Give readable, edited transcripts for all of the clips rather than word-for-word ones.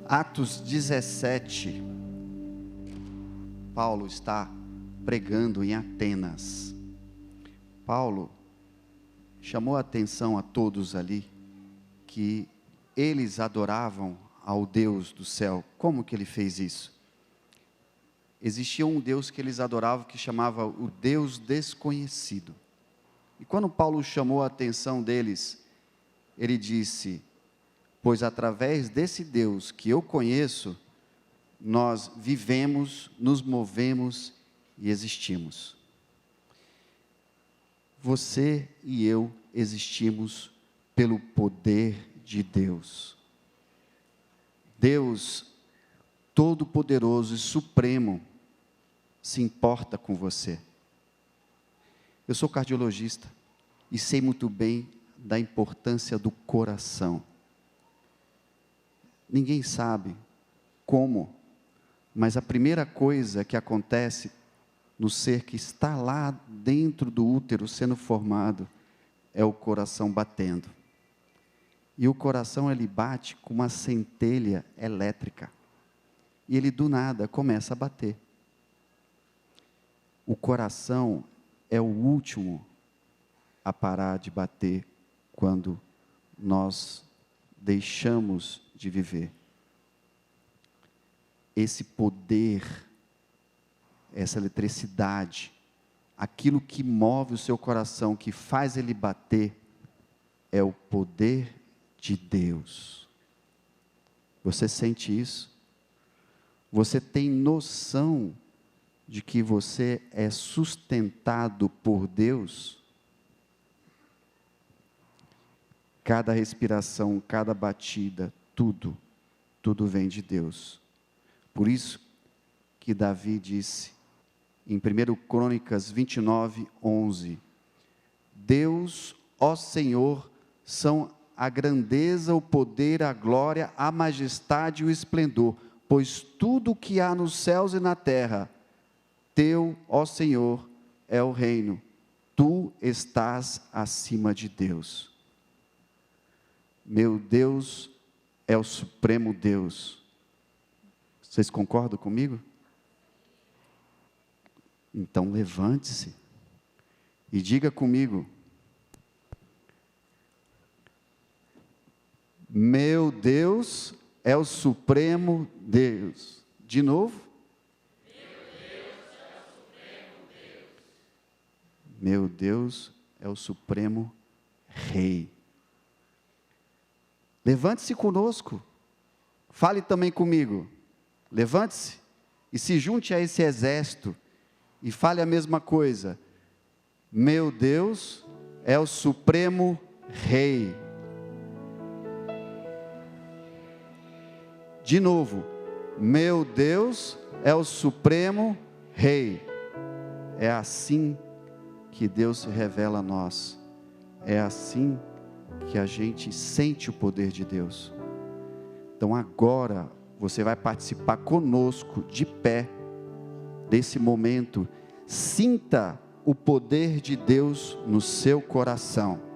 Atos 17, Paulo está pregando em Atenas. Paulo chamou a atenção a todos ali que eles adoravam ao Deus do céu. Como que ele fez isso? Existia um Deus que eles adoravam que chamava o Deus desconhecido. E quando Paulo chamou a atenção deles, ele disse: pois através desse Deus que eu conheço, nós vivemos, nos movemos e existimos. Você e eu existimos pelo poder de Deus. Deus Todo-Poderoso e Supremo se importa com você. Eu sou cardiologista e sei muito bem da importância do coração. Ninguém sabe como, mas a primeira coisa que acontece no ser que está lá dentro do útero sendo formado é o coração batendo. E o coração ele bate com uma centelha elétrica. E ele do nada começa a bater. O coração é o último a parar de bater quando nós deixamos de viver. Esse poder, essa eletricidade, aquilo que move o seu coração, que faz ele bater, é o poder de Deus. Você sente isso? Você tem noção de que você é sustentado por Deus? Cada respiração, cada batida, tudo vem de Deus. Por isso que Davi disse, em 1 Crônicas 29, 11, Deus, ó Senhor, são a grandeza, o poder, a glória, a majestade e o esplendor, pois tudo o que há nos céus e na terra, teu, ó Senhor, é o reino, tu estás acima de Deus. Meu Deus é o supremo Deus. Vocês concordam comigo? Então levante-se e diga comigo: meu Deus é o supremo Deus. De novo. Meu Deus é o supremo Rei. Levante-se conosco. Fale também comigo. Levante-se e se junte a esse exército e fale a mesma coisa. Meu Deus é o supremo Rei. De novo. Meu Deus é o supremo Rei. É assim que Deus se revela a nós. É assim que a gente sente o poder de Deus. Então agora você vai participar conosco de pé desse momento. Sinta o poder de Deus no seu coração.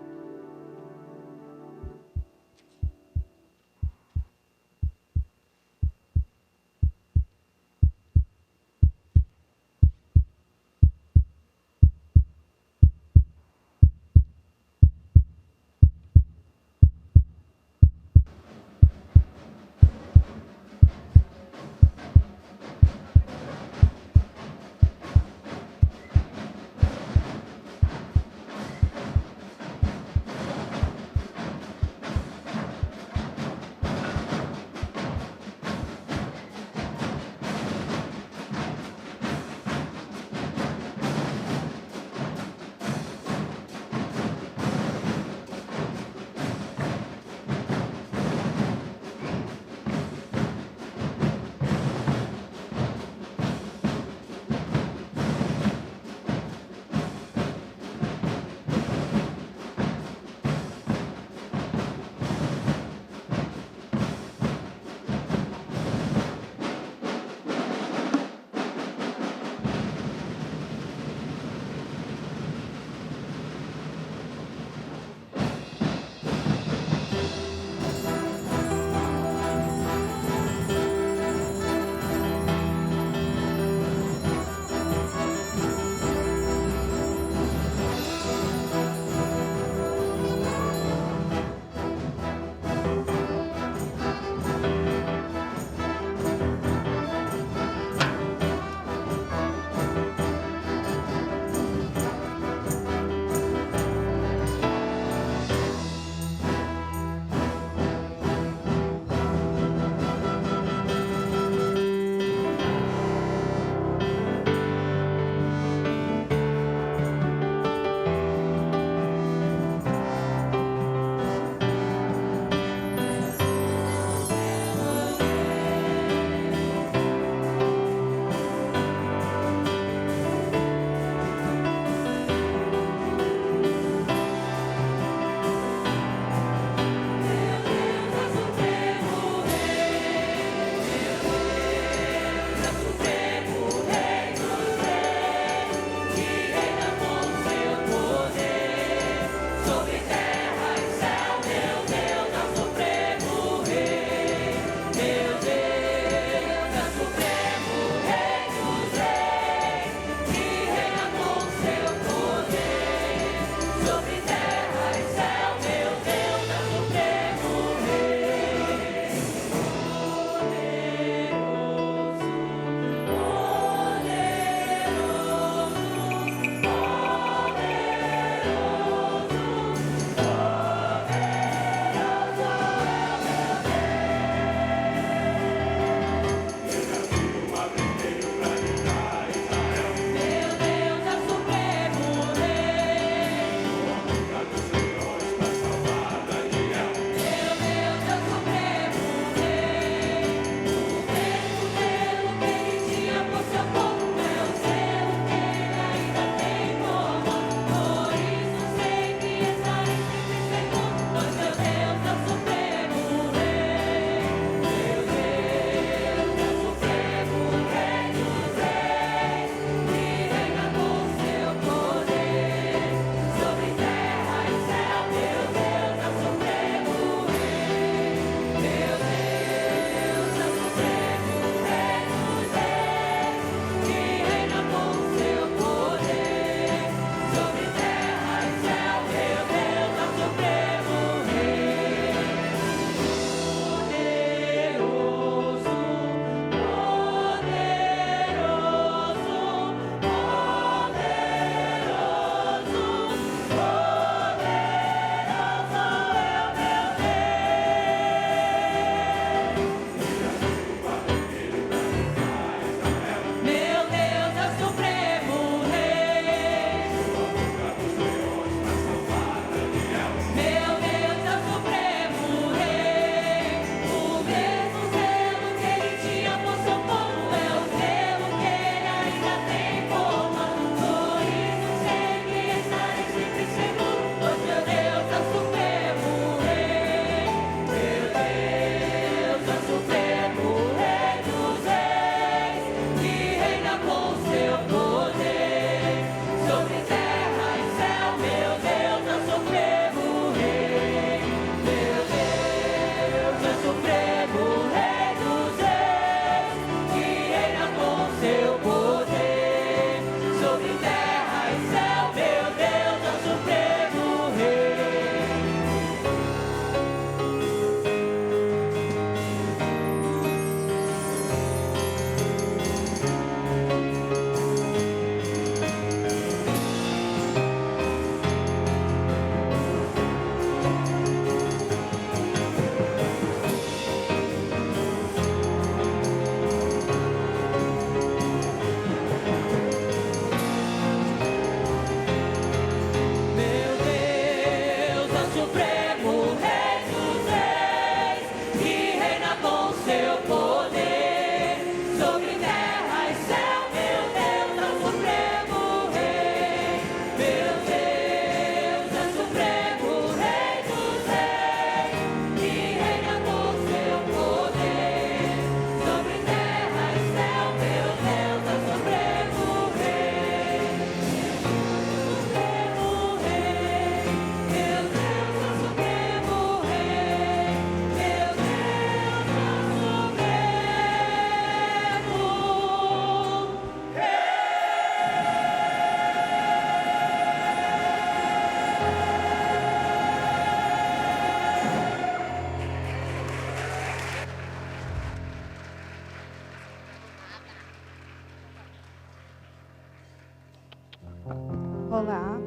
Olá.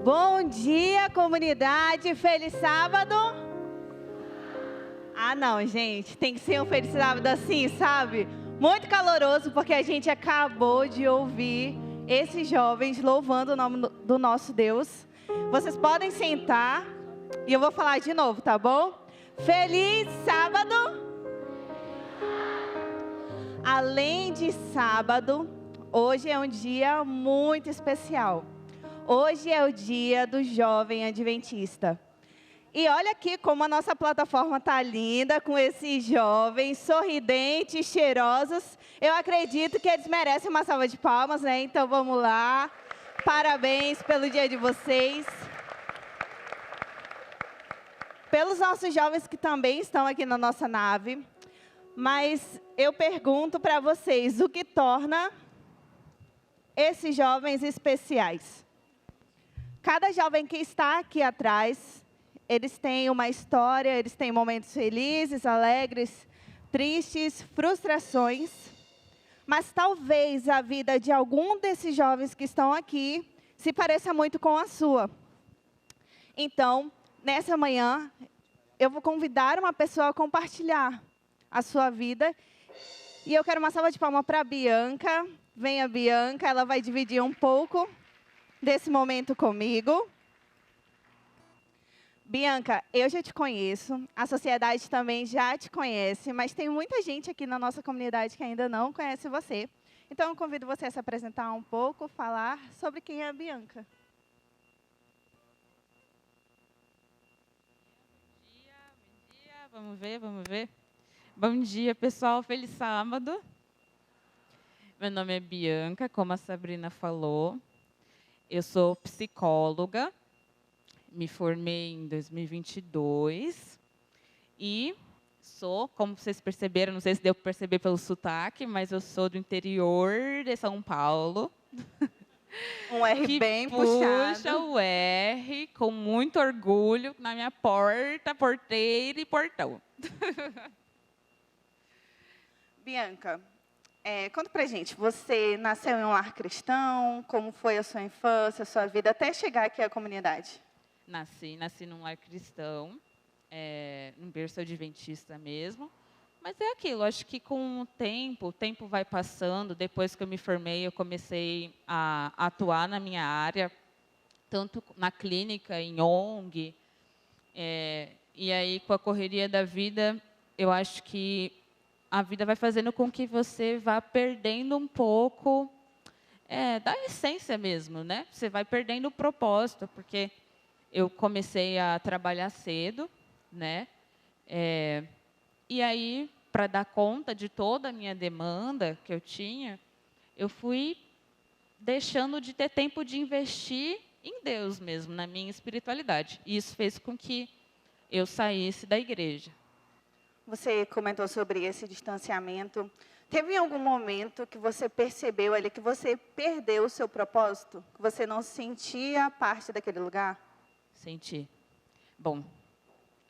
Bom dia, comunidade. Feliz sábado. Ah, não, gente. Tem que ser um feliz sábado assim, sabe? Muito caloroso, porque a gente acabou de ouvir esses jovens louvando o nome do nosso Deus. Vocês podem sentar e eu vou falar de novo, tá bom? Feliz sábado. Além de sábado, hoje é um dia muito especial. Hoje é o dia do jovem adventista. E olha aqui como a nossa plataforma está linda, com esses jovens sorridentes, cheirosos. Eu acredito que eles merecem uma salva de palmas, né? Então vamos lá. Parabéns pelo dia de vocês. Pelos nossos jovens que também estão aqui na nossa nave. Mas eu pergunto para vocês, o que torna esses jovens especiais? Cada jovem que está aqui atrás, eles têm uma história, eles têm momentos felizes, alegres, tristes, frustrações. Mas talvez a vida de algum desses jovens que estão aqui se pareça muito com a sua. Então, nessa manhã, eu vou convidar uma pessoa a compartilhar a sua vida. E eu quero uma salva de palmas para a Bianca. Venha, Bianca, ela vai dividir um pouco desse momento comigo. Bianca, eu já te conheço, a sociedade também já te conhece, mas tem muita gente aqui na nossa comunidade que ainda não conhece você. Então, eu convido você a se apresentar um pouco, falar sobre quem é a Bianca. Bom dia, vamos ver. Bom dia, pessoal, feliz sábado. Meu nome é Bianca, como a Sabrina falou. Eu sou psicóloga, me formei em 2022 e sou, como vocês perceberam, não sei se deu para perceber pelo sotaque, mas eu sou do interior de São Paulo. Um R que bem puxa puxado. o R com muito orgulho na minha porta, porteira e portão. Bianca, conta pra gente, você nasceu em um lar cristão? Como foi a sua infância, a sua vida, até chegar aqui à comunidade? Nasci num lar cristão, num berço adventista mesmo. Mas é aquilo, acho que com o tempo vai passando. Depois que eu me formei, eu comecei a atuar na minha área, tanto na clínica, em ONG. E aí, com a correria da vida, eu acho que a vida vai fazendo com que você vá perdendo um pouco da essência mesmo, né? Você vai perdendo o propósito, porque eu comecei a trabalhar cedo, né? E aí, para dar conta de toda a minha demanda que eu tinha, eu fui deixando de ter tempo de investir em Deus mesmo, na minha espiritualidade. E isso fez com que eu saísse da igreja. Você comentou sobre esse distanciamento. Teve algum momento que você percebeu ali que você perdeu o seu propósito? Que você não sentia parte daquele lugar? Senti. Bom,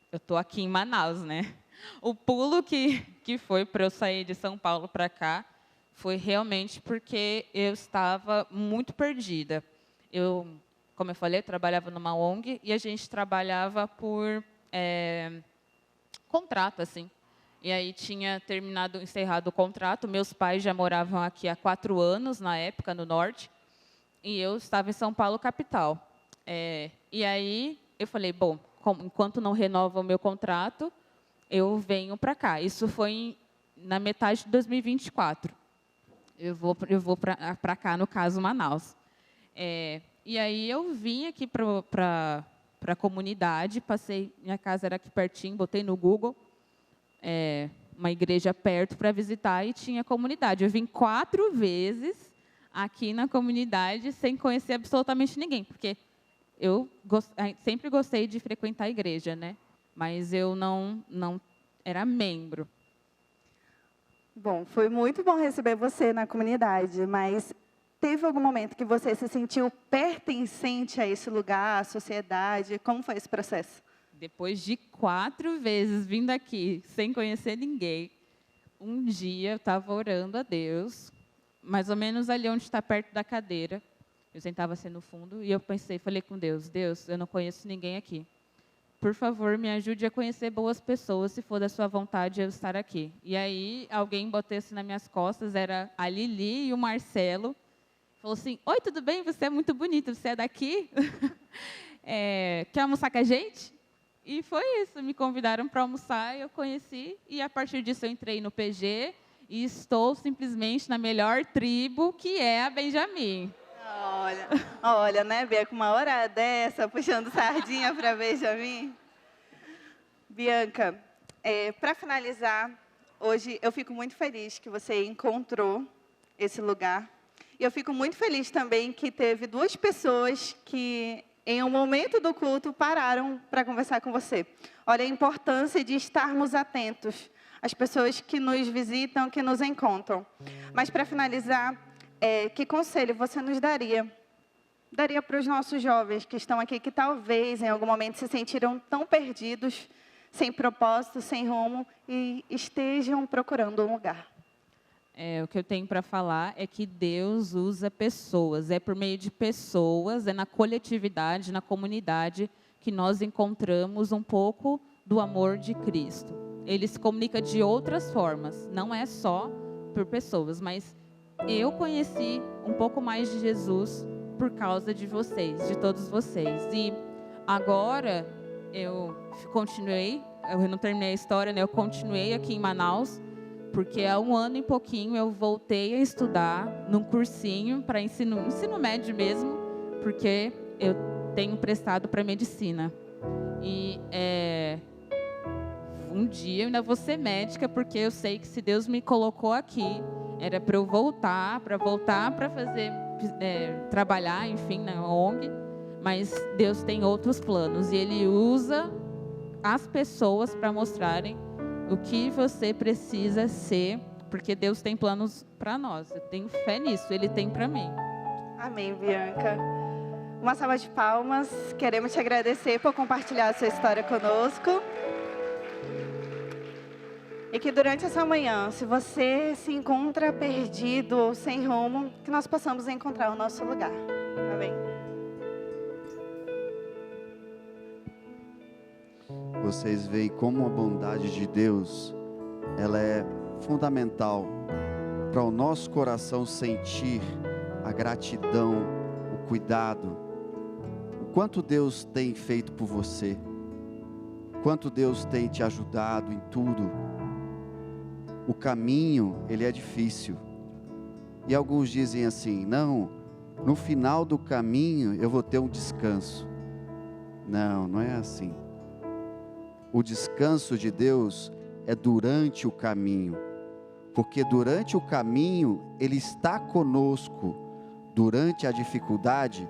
eu estou aqui em Manaus, né? O pulo que foi para eu sair de São Paulo para cá foi realmente porque eu estava muito perdida. Como eu falei, eu trabalhava numa ONG e a gente trabalhava por contrato, assim. E aí tinha encerrado o contrato. Meus pais já moravam aqui há 4 anos, na época, no norte. E eu estava em São Paulo, capital. E aí eu falei, bom, enquanto não renova o meu contrato, eu venho para cá. Isso foi na metade de 2024. Eu vou para cá, no caso, Manaus. E aí eu vim aqui para a comunidade, minha casa era aqui pertinho, botei no Google, uma igreja perto para visitar e tinha comunidade. Eu vim 4 vezes aqui na comunidade sem conhecer absolutamente ninguém, porque eu sempre gostei de frequentar a igreja, né? Mas eu não era membro. Bom, foi muito bom receber você na comunidade, mas teve algum momento que você se sentiu pertencente a esse lugar, à sociedade? Como foi esse processo? Depois de 4 vezes vindo aqui, sem conhecer ninguém, um dia eu estava orando a Deus, mais ou menos ali onde está perto da cadeira. Eu Eu sentava assim no fundo e eu falei com Deus, Deus, eu não conheço ninguém aqui. Por favor, me ajude a conhecer boas pessoas, se for da sua vontade eu estar aqui. E aí, alguém botou assim nas minhas costas, era a Lili e o Marcelo. Falou assim, oi, tudo bem? Você é muito bonito, você é daqui? Quer almoçar com a gente? E foi isso, me convidaram para almoçar, eu conheci, e a partir disso eu entrei no PG, e estou simplesmente na melhor tribo, que é a Benjamim. Olha, né, Bianca, uma hora dessa, puxando sardinha para Benjamim. Bianca, para finalizar, hoje eu fico muito feliz que você encontrou esse lugar. E eu fico muito feliz também que teve 2 pessoas que, em um momento do culto, pararam para conversar com você. Olha a importância de estarmos atentos às pessoas que nos visitam, que nos encontram. Mas, para finalizar, que conselho você nos daria? Daria para os nossos jovens que estão aqui, que talvez em algum momento se sentiram tão perdidos, sem propósito, sem rumo, e estejam procurando um lugar. O que eu tenho para falar é que Deus usa pessoas, é por meio de pessoas, é na coletividade, na comunidade, que nós encontramos um pouco do amor de Cristo. Ele se comunica de outras formas, não é só por pessoas, mas eu conheci um pouco mais de Jesus por causa de vocês, de todos vocês. E agora eu não terminei a história, né? Eu continuei aqui em Manaus, porque há 1 ano e pouquinho eu voltei a estudar num cursinho para ensino médio mesmo, porque eu tenho prestado para medicina. E um dia eu ainda vou ser médica, porque eu sei que se Deus me colocou aqui, era para eu voltar para fazer, trabalhar, enfim, na ONG, mas Deus tem outros planos, e Ele usa as pessoas para mostrarem o que você precisa ser, porque Deus tem planos para nós. Eu tenho fé nisso, Ele tem para mim. Amém, Bianca. Uma salva de palmas. Queremos te agradecer por compartilhar a sua história conosco. E que durante essa manhã, se você se encontra perdido ou sem rumo, que nós possamos encontrar o nosso lugar. Amém. Vocês veem como a bondade de Deus, ela é fundamental para o nosso coração sentir a gratidão, o cuidado, o quanto Deus tem feito por você, quanto Deus tem te ajudado em tudo. O caminho, ele é difícil, e alguns dizem assim, não, no final do caminho eu vou ter um descanso. Não, não é assim. O descanso de Deus é durante o caminho, porque durante o caminho Ele está conosco, durante a dificuldade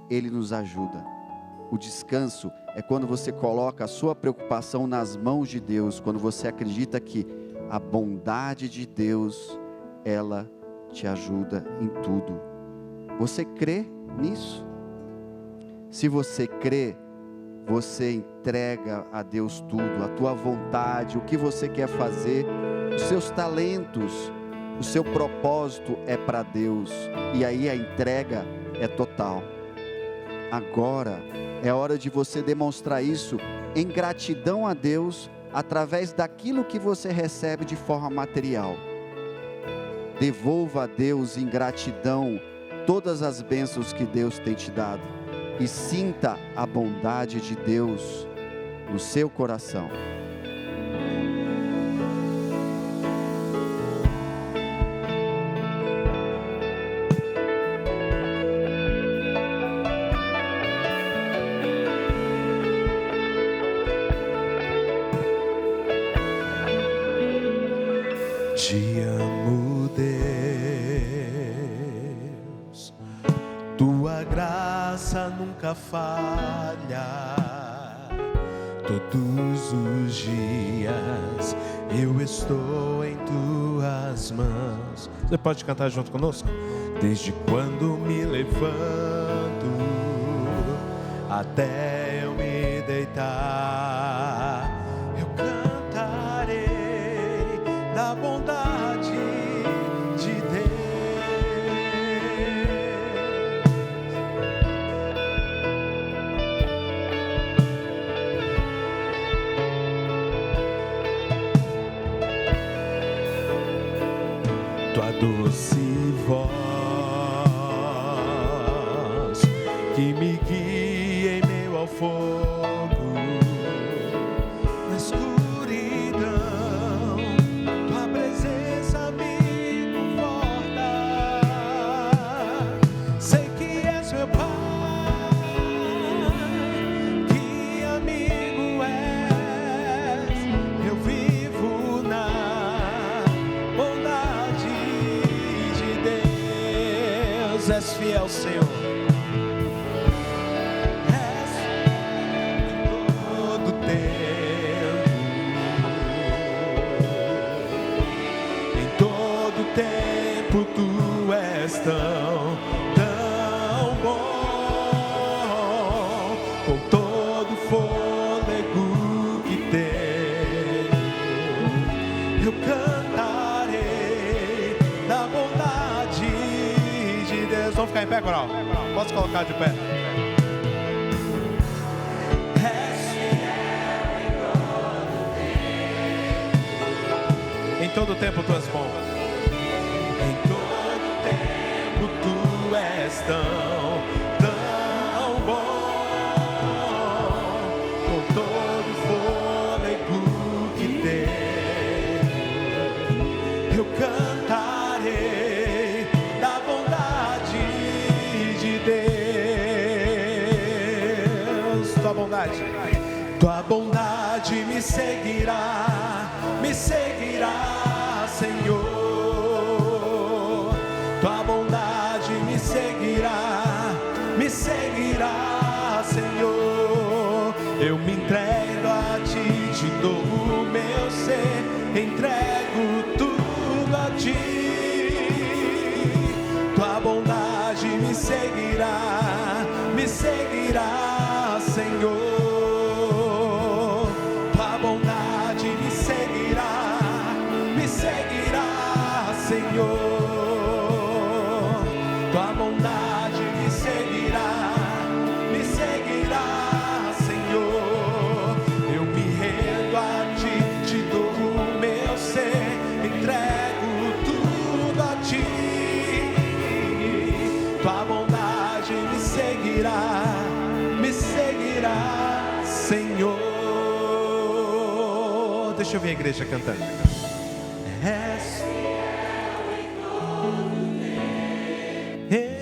Ele nos ajuda. O descanso é quando você coloca a sua preocupação nas mãos de Deus, quando você acredita que a bondade de Deus, ela te ajuda em tudo. Você crê nisso? Se você crê, você entrega a Deus tudo, a tua vontade, o que você quer fazer, os seus talentos, o seu propósito é para Deus, e aí a entrega é total. Agora é hora de você demonstrar isso em gratidão a Deus, através daquilo que você recebe de forma material. Devolva a Deus em gratidão todas as bênçãos que Deus tem te dado, e sinta a bondade de Deus no seu coração. Te amo, Deus, tua graça nunca falha. Todos os dias eu estou em tuas mãos. Você pode cantar junto conosco? Desde quando me levanto até eu me deitar, eu cantarei da bondade de Deus. tua doce voz que me guia em meio ao fogo, na escuridão, tua presença me conforta. Sei que és meu Pai, que amigo és. Eu vivo na bondade de Deus. És fiel, Senhor. Tu és tão, tão bom, com todo fôlego que tenho, eu cantarei da bondade de Deus. Vamos ficar em pé, coral? Posso colocar de pé? Em todo tempo tu és bom. Em todo tempo tu és tão, tão bom, com todo fôlego que tenho, eu cantarei da bondade de Deus. Tua bondade me seguirá, Senhor. Tua bondade me seguirá, Senhor. Eu me entrego a ti, te dou o meu ser, entrego tudo a ti. Tua bondade me seguirá, Senhor. Tua bondade me seguirá, Senhor. Tua bondade me seguirá, Senhor. Eu me rendo a ti, te dou o meu ser, entrego tudo a ti. Tua bondade me seguirá, Senhor. Deixa eu ver a igreja cantando.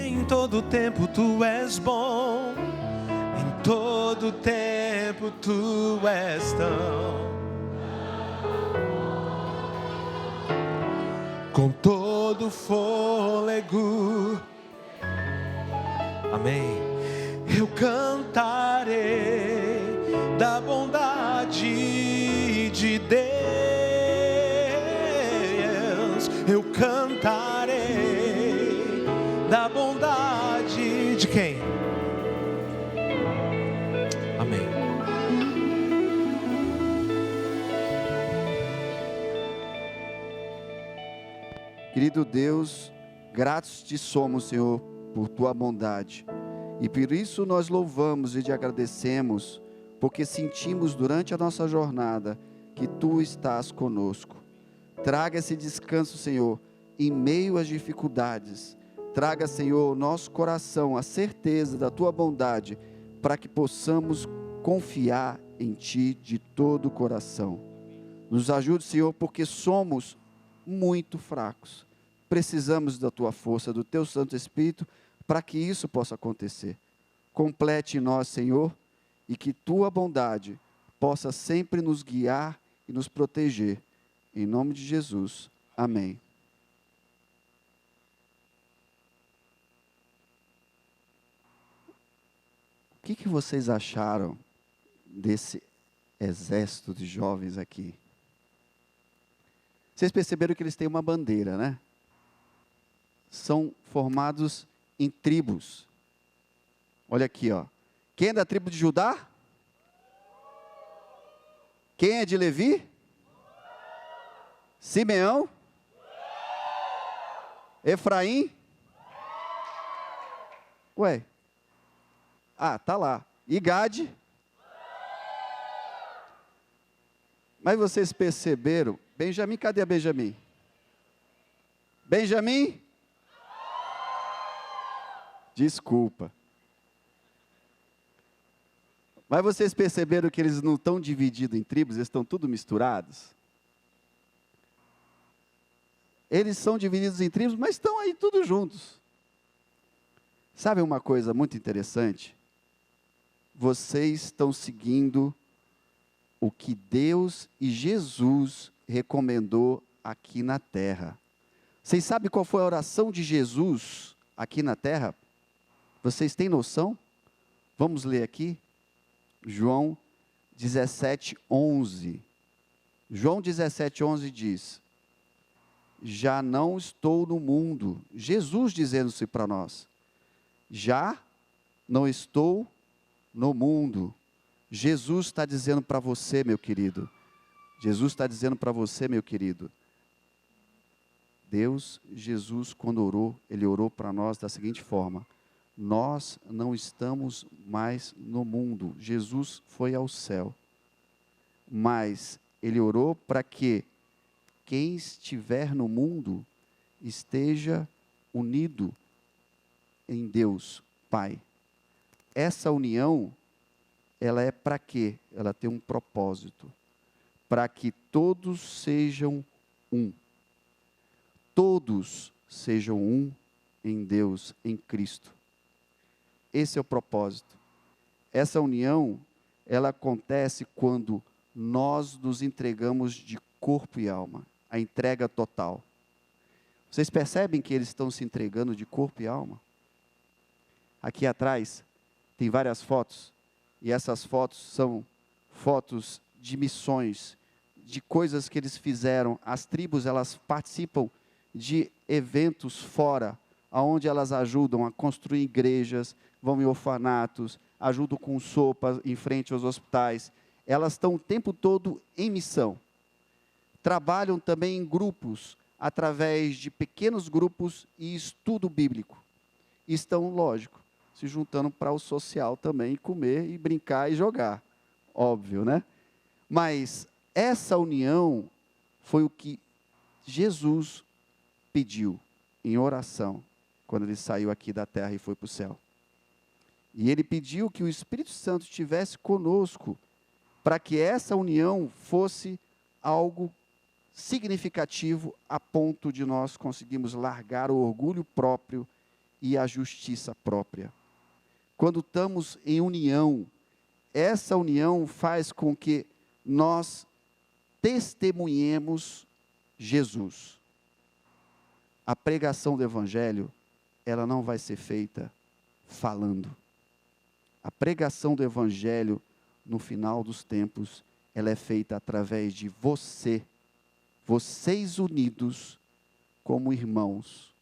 Em todo tempo tu és bom, em todo tempo tu és tão, com todo fôlego. Amém. Eu cantarei da bondade de Deus. Eu cantarei da bondade de quem? Amém. Querido Deus, gratos te somos, Senhor, por tua bondade. E por isso nós louvamos e te agradecemos, porque sentimos durante a nossa jornada que tu estás conosco. Traga esse descanso, Senhor, em meio às dificuldades. Traga, Senhor, ao nosso coração a certeza da tua bondade, para que possamos confiar em ti de todo o coração. Nos ajude, Senhor, porque somos muito fracos. Precisamos da tua força, do teu Santo Espírito, para que isso possa acontecer. Complete em nós, Senhor, e que tua bondade possa sempre nos guiar e nos proteger. Em nome de Jesus. Amém. O que vocês acharam desse exército de jovens aqui? Vocês perceberam que eles têm uma bandeira, né? São formados em tribos. Olha aqui, ó. Quem é da tribo de Judá? Quem é de Levi? Simeão? Efraim? Ué. Ah, tá lá. E Gade? Mas vocês perceberam? Benjamim, cadê a Benjamim? Benjamim? Desculpa. Mas vocês perceberam que eles não estão divididos em tribos, eles estão tudo misturados? Eles são divididos em tribos, mas estão aí todos juntos. Sabe uma coisa muito interessante? Vocês estão seguindo o que Deus e Jesus recomendou aqui na terra. Vocês sabem qual foi a oração de Jesus aqui na terra? Vocês têm noção? Vamos ler aqui. João 17:11. João 17:11 diz: já não estou no mundo. Jesus dizendo-se para nós: já não estou no mundo. Jesus está dizendo para você, meu querido. Jesus está dizendo para você, meu querido. Deus, Jesus, quando orou, Ele orou para nós da seguinte forma: nós não estamos mais no mundo. Jesus foi ao céu. Mas Ele orou para que quem estiver no mundo esteja unido em Deus, Pai. Essa união, ela é para quê? Ela tem um propósito. Para que todos sejam um. Todos sejam um em Deus, em Cristo. Esse é o propósito. Essa união, ela acontece quando nós nos entregamos de corpo e alma. A entrega total. Vocês percebem que eles estão se entregando de corpo e alma? Aqui atrás tem várias fotos, e essas fotos são fotos de missões, de coisas que eles fizeram. As tribos, elas participam de eventos fora, onde elas ajudam a construir igrejas, vão em orfanatos, ajudam com sopa em frente aos hospitais. Elas estão o tempo todo em missão. Trabalham também em grupos, através de pequenos grupos e estudo bíblico. E estão, lógico, se juntando para o social também, comer e brincar e jogar. Óbvio, né? Mas essa união foi o que Jesus pediu em oração, quando ele saiu aqui da terra e foi para o céu. E ele pediu que o Espírito Santo estivesse conosco, para que essa união fosse algo significativo, a ponto de nós conseguirmos largar o orgulho próprio e a justiça própria. Quando estamos em união, essa união faz com que nós testemunhemos Jesus. A pregação do Evangelho, ela não vai ser feita falando. A pregação do Evangelho, no final dos tempos, ela é feita através de vocês unidos como irmãos,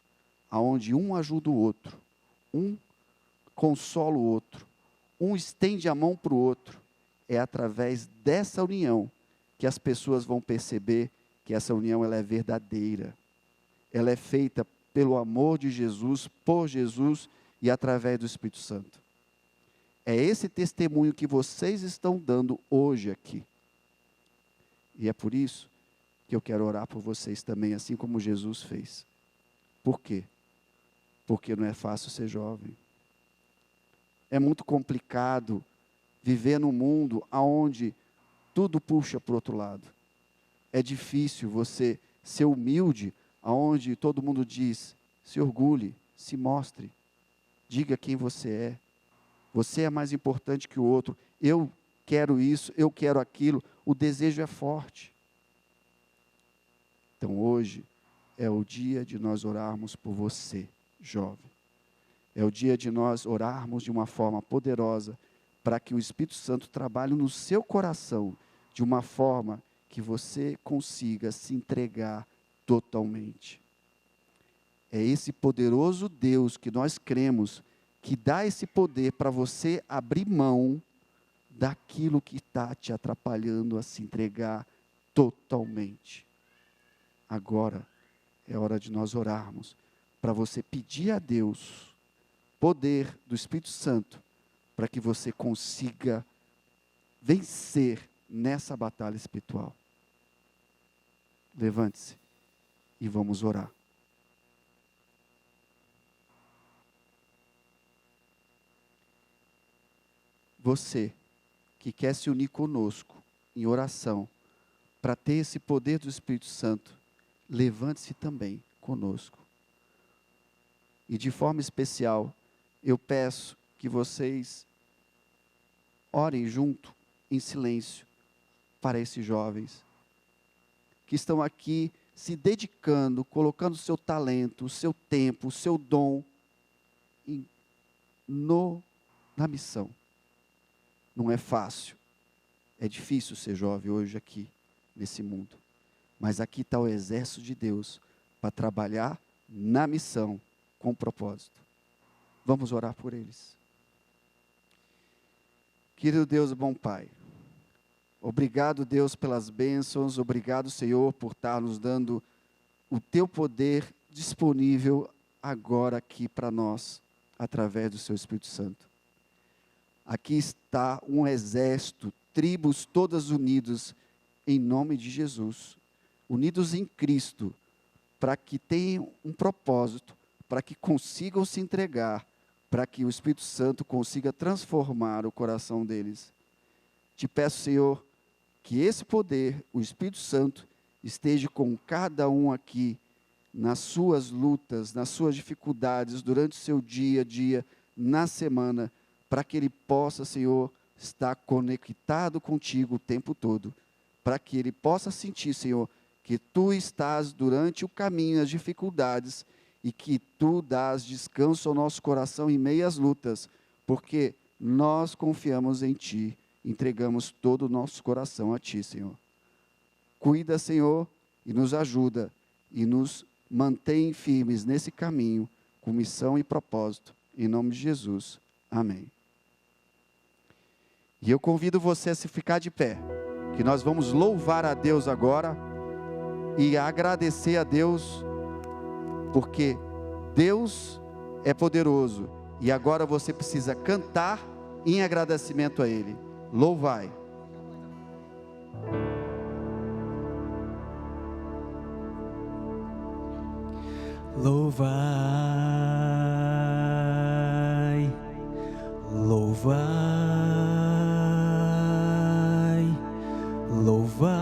aonde um ajuda o outro, um consola o outro, um estende a mão para o outro. É através dessa união que as pessoas vão perceber que essa união ela é verdadeira. Ela é feita pelo amor de Jesus, por Jesus e através do Espírito Santo. É esse testemunho que vocês estão dando hoje aqui. E é por isso que eu quero orar por vocês também, assim como Jesus fez. Por quê? Porque não é fácil ser jovem. É muito complicado viver num mundo onde tudo puxa para o outro lado. É difícil você ser humilde, onde todo mundo diz: se orgulhe, se mostre, diga quem você é. Você é mais importante que o outro. Eu quero isso, eu quero aquilo. O desejo é forte. Então hoje é o dia de nós orarmos por você, jovem. É o dia de nós orarmos de uma forma poderosa para que o Espírito Santo trabalhe no seu coração de uma forma que você consiga se entregar totalmente. É esse poderoso Deus que nós cremos que dá esse poder para você abrir mão daquilo que está te atrapalhando a se entregar totalmente. Agora é hora de nós orarmos para você pedir a Deus poder do Espírito Santo para que você consiga vencer nessa batalha espiritual. Levante-se e vamos orar. você que quer se unir conosco em oração, para ter esse poder do Espírito Santo, levante-se também conosco. E de forma especial, eu peço que vocês orem junto, em silêncio, para esses jovens que estão aqui se dedicando, colocando o seu talento, o seu tempo, o seu dom na missão. Não é fácil, é difícil ser jovem hoje aqui, nesse mundo. Mas aqui está o exército de Deus para trabalhar na missão com propósito. Vamos orar por eles. Querido Deus, bom Pai, obrigado, Deus, pelas bênçãos, obrigado, Senhor, por estar nos dando o Teu poder disponível agora aqui para nós, através do Seu Espírito Santo. Aqui está um exército, tribos todas unidas em nome de Jesus, unidos em Cristo, para que tenham um propósito, para que consigam se entregar, para que o Espírito Santo consiga transformar o coração deles. Te peço, Senhor, que esse poder, o Espírito Santo, esteja com cada um aqui, nas suas lutas, nas suas dificuldades, durante o seu dia a dia, na semana, para que ele possa, Senhor, estar conectado contigo o tempo todo, para que ele possa sentir, Senhor, que Tu estás durante o caminho, as dificuldades, e que Tu dás descanso ao nosso coração em meio às lutas, porque nós confiamos em Ti, entregamos todo o nosso coração a Ti, Senhor. Cuida, Senhor, e nos ajuda, e nos mantém firmes nesse caminho, com missão e propósito, em nome de Jesus. Amém. E eu convido você a se ficar de pé, que nós vamos louvar a Deus agora, e agradecer a Deus, porque Deus é poderoso, e agora você precisa cantar em agradecimento a Ele. Louvai. Louvai, louvai, louvai,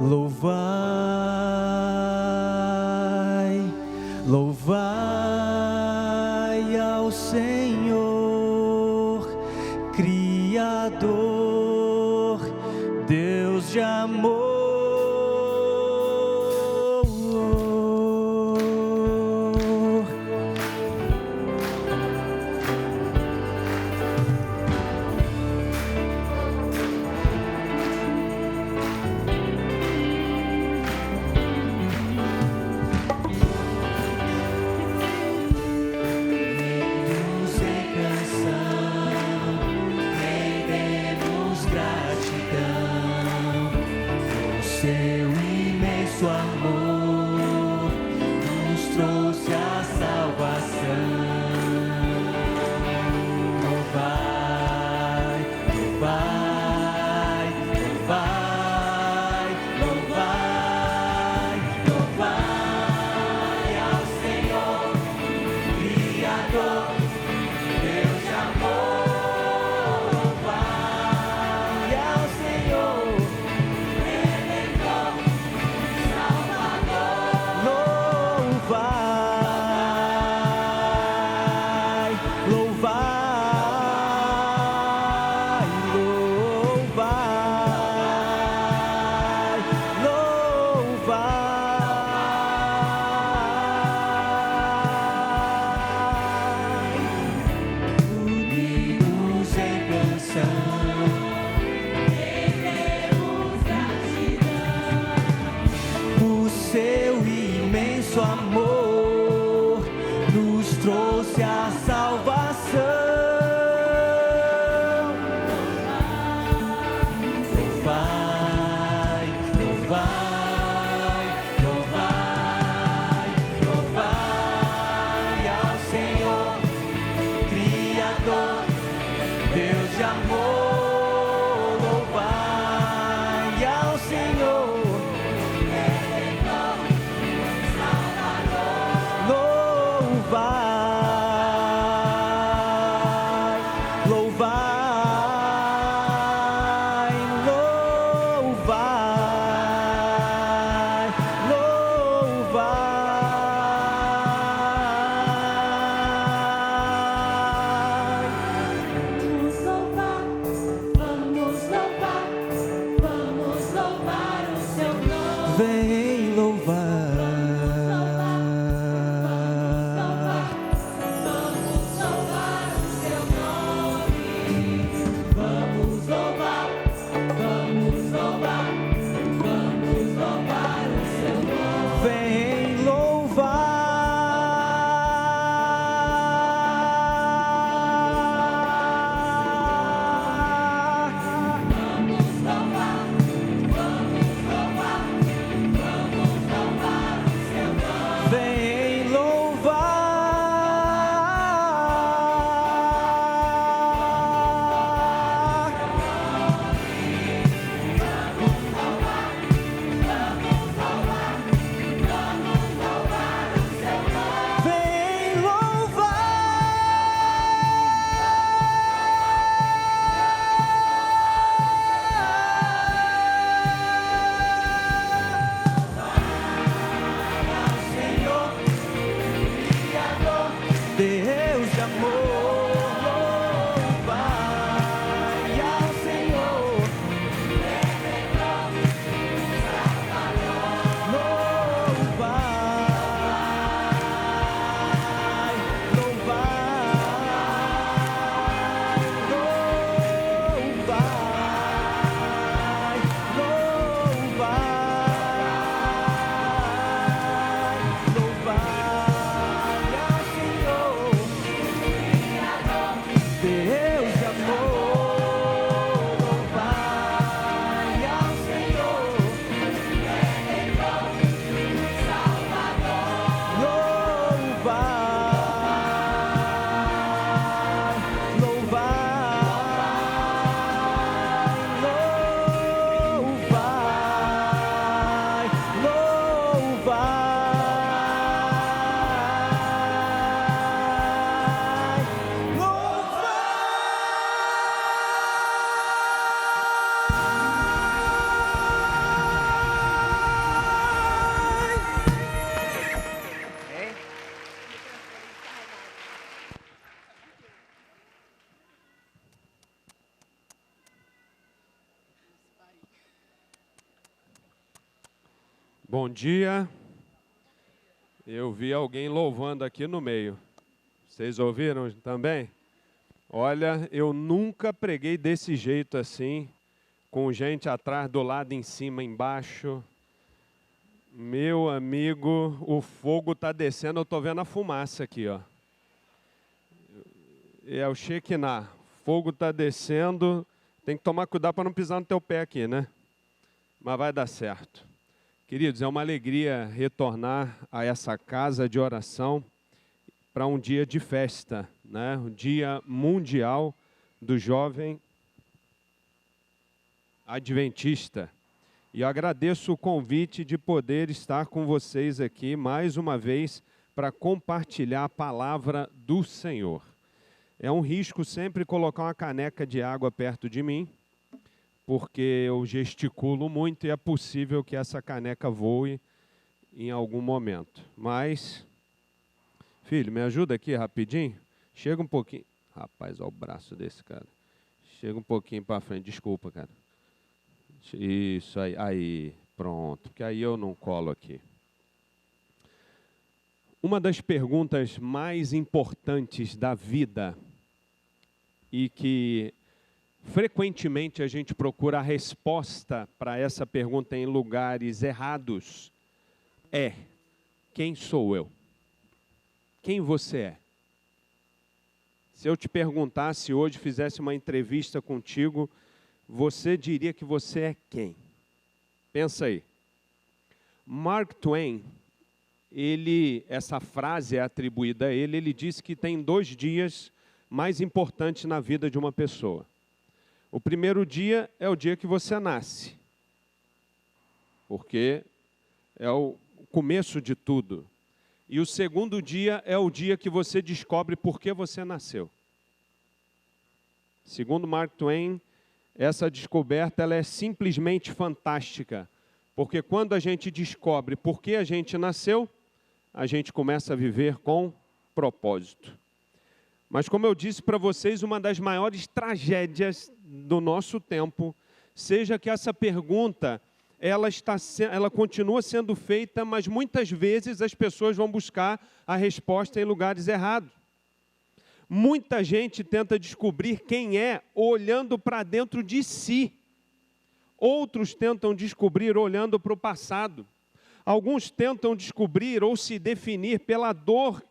louvai, louvai ao Senhor, Criador, Deus de amor. Louvai ao Senhor, Bom dia. Eu vi alguém louvando aqui no meio. Vocês ouviram também? Olha, eu nunca preguei desse jeito assim, com gente atrás, do lado, em cima, embaixo. Meu amigo, o fogo está descendo, eu estou vendo a fumaça aqui, ó. É o Shekinah, fogo está descendo, tem que tomar cuidado para não pisar no teu pé aqui, né? Mas vai dar certo. Queridos, é uma alegria retornar a essa casa de oração para um dia de festa, né? Um dia mundial do jovem adventista. E eu agradeço o convite de poder estar com vocês aqui mais uma vez para compartilhar a palavra do Senhor. É um risco sempre colocar uma caneca de água perto de mim, porque eu gesticulo muito e é possível que essa caneca voe em algum momento. Mas, filho, me ajuda aqui rapidinho? Chega um pouquinho. Rapaz, olha o braço desse cara. Chega um pouquinho para frente. Desculpa, cara. Isso aí. Aí, pronto. Porque aí eu não colo aqui. Uma das perguntas mais importantes da vida e que frequentemente a gente procura a resposta para essa pergunta em lugares errados é: quem sou eu? Quem você é? Se eu te perguntasse hoje, fizesse uma entrevista contigo, você diria que você é quem? Pensa aí. Mark Twain, essa frase é atribuída a ele, ele disse que tem 2 dias mais importantes na vida de uma pessoa. O primeiro dia é o dia que você nasce, porque é o começo de tudo. E o segundo dia é o dia que você descobre por que você nasceu. Segundo Mark Twain, essa descoberta ela é simplesmente fantástica, porque quando a gente descobre por que a gente nasceu, a gente começa a viver com propósito. Mas como eu disse para vocês, uma das maiores tragédias do nosso tempo, seja que essa pergunta, ela continua sendo feita, mas muitas vezes as pessoas vão buscar a resposta em lugares errados. Muita gente tenta descobrir quem é olhando para dentro de si. Outros tentam descobrir olhando para o passado. Alguns tentam descobrir ou se definir pela dor,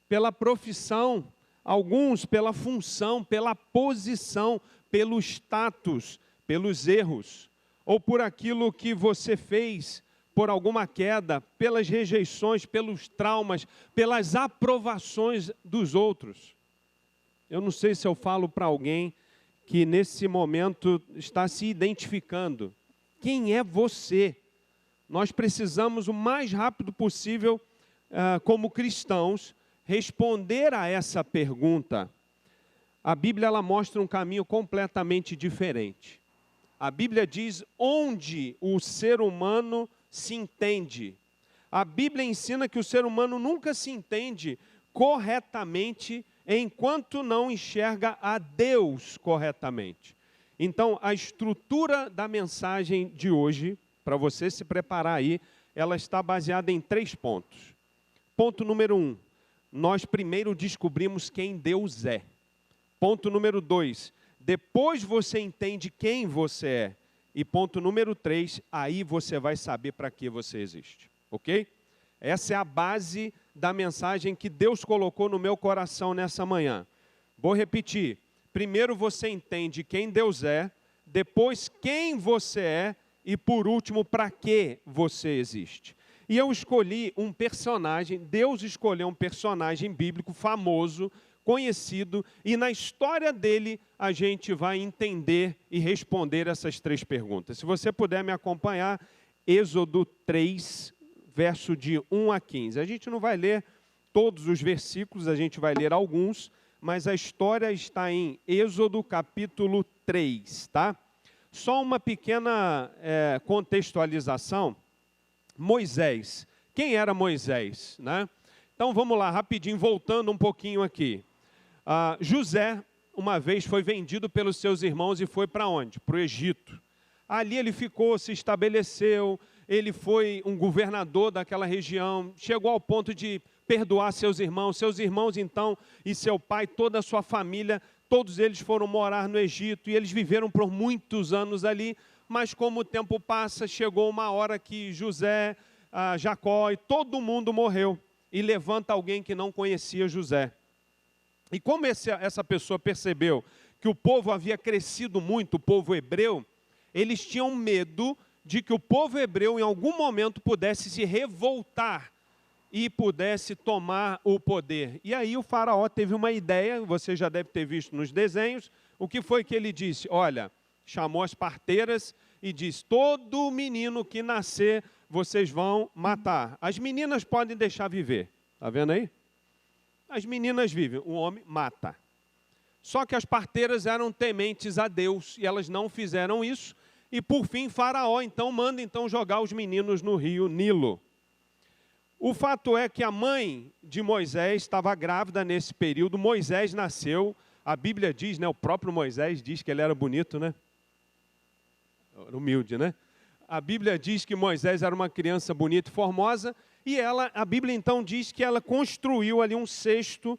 pela profissão, alguns pela função, pela posição, pelo status, pelos erros, ou por aquilo que você fez, por alguma queda, pelas rejeições, pelos traumas, pelas aprovações dos outros. Eu não sei se eu falo para alguém que nesse momento está se identificando. Quem é você? Nós precisamos o mais rápido possível, como cristãos, responder a essa pergunta. A Bíblia ela mostra um caminho completamente diferente. A Bíblia diz onde o ser humano se entende. A Bíblia ensina que o ser humano nunca se entende corretamente enquanto não enxerga a Deus corretamente. Então, a estrutura da mensagem de hoje, para você se preparar aí, ela está baseada em 3 pontos. Ponto número 1, nós primeiro descobrimos quem Deus é. Ponto número 2, depois você entende quem você é. E ponto número 3, aí você vai saber para que você existe. Ok? Essa é a base da mensagem que Deus colocou no meu coração nessa manhã. Vou repetir. Primeiro você entende quem Deus é, depois quem você é e por último para que você existe. E eu escolhi um personagem, Deus escolheu um personagem bíblico famoso, conhecido, e na história dele a gente vai entender e responder essas 3 perguntas. Se você puder me acompanhar, Êxodo 3, verso de 1 a 15. A gente não vai ler todos os versículos, a gente vai ler alguns, mas a história está em Êxodo capítulo 3, tá? Só uma pequena contextualização. Moisés. Quem era Moisés, né? Então vamos lá, rapidinho, voltando um pouquinho aqui. José, uma vez, foi vendido pelos seus irmãos e foi para onde? Para o Egito. Ali ele ficou, se estabeleceu, ele foi um governador daquela região, chegou ao ponto de perdoar seus irmãos então, e seu pai, toda a sua família, todos eles foram morar no Egito, e eles viveram por muitos anos ali, mas como o tempo passa, chegou uma hora que José, Jacó e todo mundo morreu, e levanta alguém que não conhecia José. E como essa pessoa percebeu que o povo havia crescido muito, o povo hebreu, eles tinham medo de que o povo hebreu em algum momento pudesse se revoltar e pudesse tomar o poder. E aí o faraó teve uma ideia, você já deve ter visto nos desenhos, o que foi que ele disse? Olha, chamou as parteiras e disse, todo menino que nascer, vocês vão matar. As meninas podem deixar viver, está vendo aí? As meninas vivem, o homem mata. Só que as parteiras eram tementes a Deus e elas não fizeram isso. E por fim, Faraó manda jogar os meninos no rio Nilo. O fato é que a mãe de Moisés estava grávida nesse período. Moisés nasceu, a Bíblia diz, né, o próprio Moisés diz que ele era bonito, né? Humilde, né? A Bíblia diz que Moisés era uma criança bonita e formosa. E a Bíblia então diz que ela construiu ali um cesto,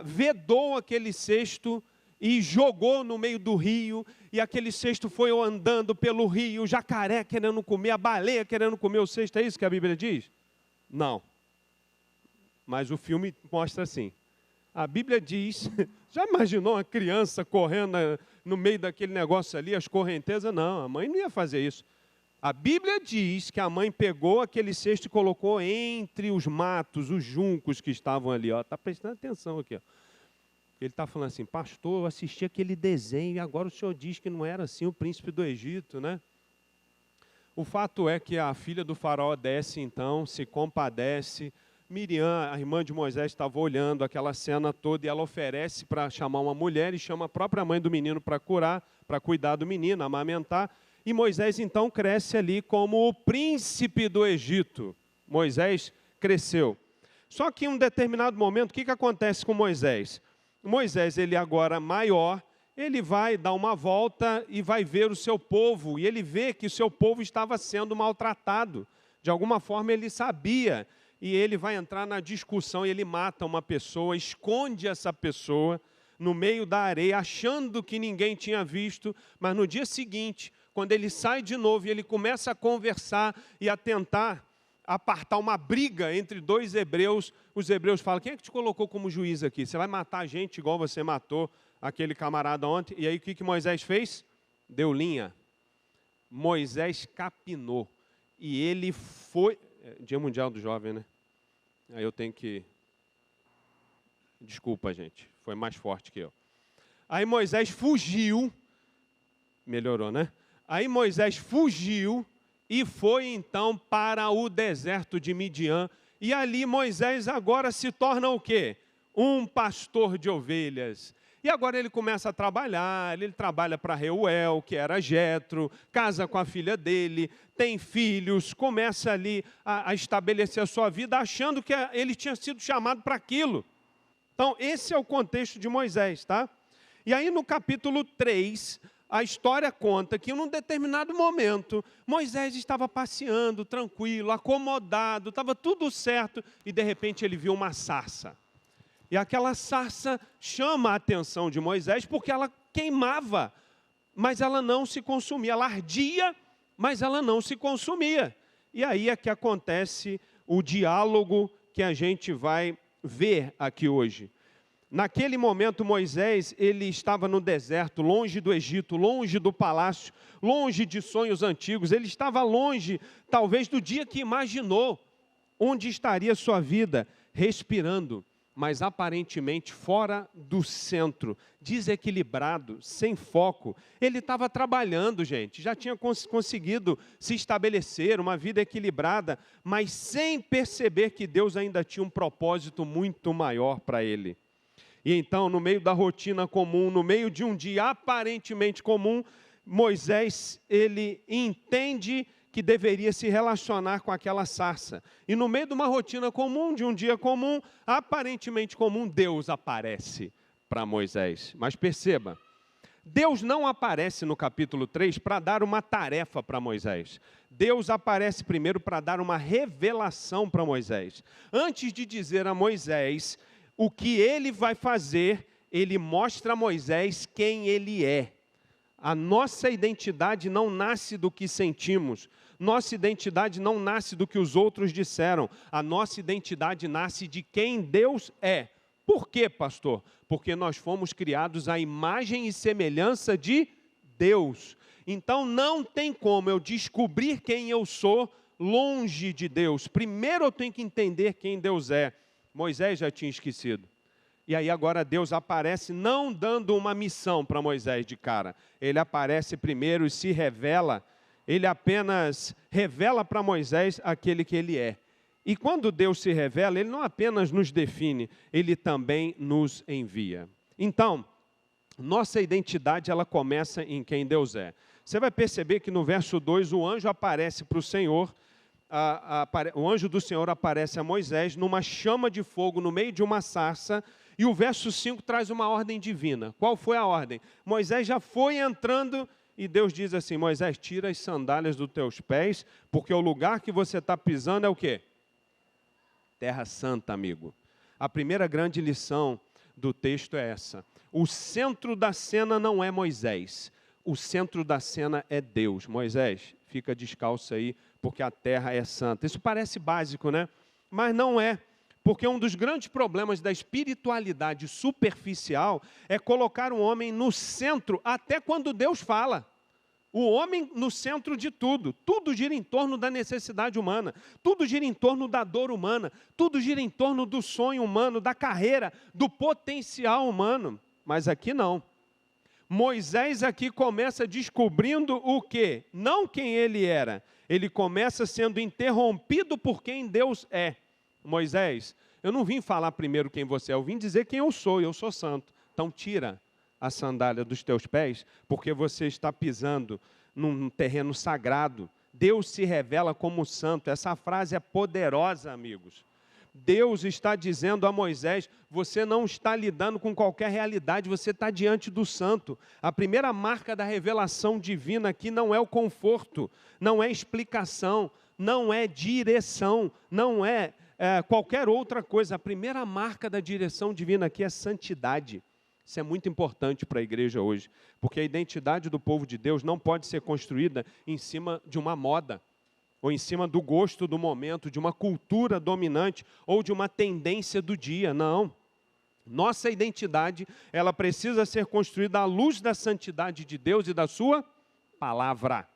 vedou aquele cesto e jogou no meio do rio, e aquele cesto foi andando pelo rio, o jacaré querendo comer, a baleia querendo comer o cesto, é isso que a Bíblia diz? Não. Mas o filme mostra assim. A Bíblia diz, já imaginou uma criança correndo no meio daquele negócio ali, as correntezas? Não, a mãe não ia fazer isso. A Bíblia diz que a mãe pegou aquele cesto e colocou entre os matos, os juncos que estavam ali. Está prestando atenção aqui. Ó. Ele está falando assim, pastor, eu assisti aquele desenho e agora o senhor diz que não era assim o príncipe do Egito, né? O fato é que a filha do faraó desce então, se compadece. Miriam, a irmã de Moisés, estava olhando aquela cena toda e ela oferece para chamar uma mulher e chama a própria mãe do menino para cuidar do menino, amamentar. E Moisés então cresce ali como o príncipe do Egito. Moisés cresceu. Só que em um determinado momento, o que acontece com Moisés? Moisés, ele agora maior, ele vai dar uma volta e vai ver o seu povo. E ele vê que o seu povo estava sendo maltratado. De alguma forma ele sabia. E ele vai entrar na discussão e ele mata uma pessoa, esconde essa pessoa no meio da areia, achando que ninguém tinha visto. Mas no dia seguinte, quando ele sai de novo e ele começa a conversar e a tentar apartar uma briga entre dois hebreus, os hebreus falam, quem é que te colocou como juiz aqui? Você vai matar a gente igual você matou aquele camarada ontem? E aí o que Moisés fez? Deu linha. Moisés capinou. E ele foi... Dia Mundial do Jovem, né? Aí eu tenho que... Desculpa, gente. Foi mais forte que eu. Aí Moisés fugiu. Melhorou, né? Aí Moisés fugiu e foi então para o deserto de Midian. E ali Moisés agora se torna o quê? Um pastor de ovelhas. E agora ele começa a trabalhar, ele trabalha para Reuel, que era Jetro, casa com a filha dele, tem filhos, começa ali a estabelecer a sua vida, achando que ele tinha sido chamado para aquilo. Então, esse é o contexto de Moisés, tá? E aí no capítulo 3, a história conta que num determinado momento, Moisés estava passeando, tranquilo, acomodado, estava tudo certo, e de repente ele viu uma sarça. E aquela sarça chama a atenção de Moisés porque ela queimava, mas ela não se consumia. Ela ardia, mas ela não se consumia. E aí é que acontece o diálogo que a gente vai ver aqui hoje. Naquele momento, Moisés, ele estava no deserto, longe do Egito, longe do palácio, longe de sonhos antigos. Ele estava longe, talvez, do dia que imaginou onde estaria sua vida, respirando, mas aparentemente fora do centro, desequilibrado, sem foco. Ele estava trabalhando, gente, já tinha conseguido se estabelecer, uma vida equilibrada, mas sem perceber que Deus ainda tinha um propósito muito maior para ele. E então, no meio da rotina comum, no meio de um dia aparentemente comum, Moisés, ele entende que deveria se relacionar com aquela sarça. E no meio de uma rotina comum, de um dia comum, aparentemente comum, Deus aparece para Moisés. Mas perceba, Deus não aparece no capítulo 3 para dar uma tarefa para Moisés. Deus aparece primeiro para dar uma revelação para Moisés. Antes de dizer a Moisés o que ele vai fazer, ele mostra a Moisés quem ele é. A nossa identidade não nasce do que sentimos. Nossa identidade não nasce do que os outros disseram. A nossa identidade nasce de quem Deus é. Por quê, pastor? Porque nós fomos criados à imagem e semelhança de Deus. Então não tem como eu descobrir quem eu sou longe de Deus. Primeiro eu tenho que entender quem Deus é. Moisés já tinha esquecido. E aí agora Deus aparece não dando uma missão para Moisés de cara. Ele aparece primeiro e se revela. Ele apenas revela para Moisés aquele que ele é. E quando Deus se revela, Ele não apenas nos define, Ele também nos envia. Então, nossa identidade ela começa em quem Deus é. Você vai perceber que no verso 2 o anjo aparece para o Senhor, o anjo do Senhor aparece a Moisés numa chama de fogo no meio de uma sarça, e o verso 5 traz uma ordem divina. Qual foi a ordem? Moisés já foi entrando e Deus diz assim: Moisés, tira as sandálias dos teus pés, porque o lugar que você está pisando é o quê? Terra Santa, amigo. A primeira grande lição do texto é essa. O centro da cena não é Moisés. O centro da cena é Deus. Moisés, fica descalço aí, porque a terra é santa. Isso parece básico, né? Mas não é. Porque um dos grandes problemas da espiritualidade superficial é colocar o homem no centro, até quando Deus fala. O homem no centro de tudo. Tudo gira em torno da necessidade humana. Tudo gira em torno da dor humana. Tudo gira em torno do sonho humano, da carreira, do potencial humano. Mas aqui não. Moisés aqui começa descobrindo o quê? Não quem ele era. Ele começa sendo interrompido por quem Deus é. Moisés, eu não vim falar primeiro quem você é, eu vim dizer quem eu sou santo. Então tira a sandália dos teus pés, porque você está pisando num terreno sagrado. Deus se revela como santo. Essa frase é poderosa, amigos. Deus está dizendo a Moisés, você não está lidando com qualquer realidade, você está diante do santo. A primeira marca da revelação divina aqui não é o conforto, não é explicação, não é direção, não é qualquer outra coisa. A primeira marca da direção divina aqui é santidade. Isso é muito importante para a igreja hoje, porque a identidade do povo de Deus não pode ser construída em cima de uma moda, ou em cima do gosto do momento, de uma cultura dominante, ou de uma tendência do dia. Não. Nossa identidade, ela precisa ser construída à luz da santidade de Deus e da sua palavra.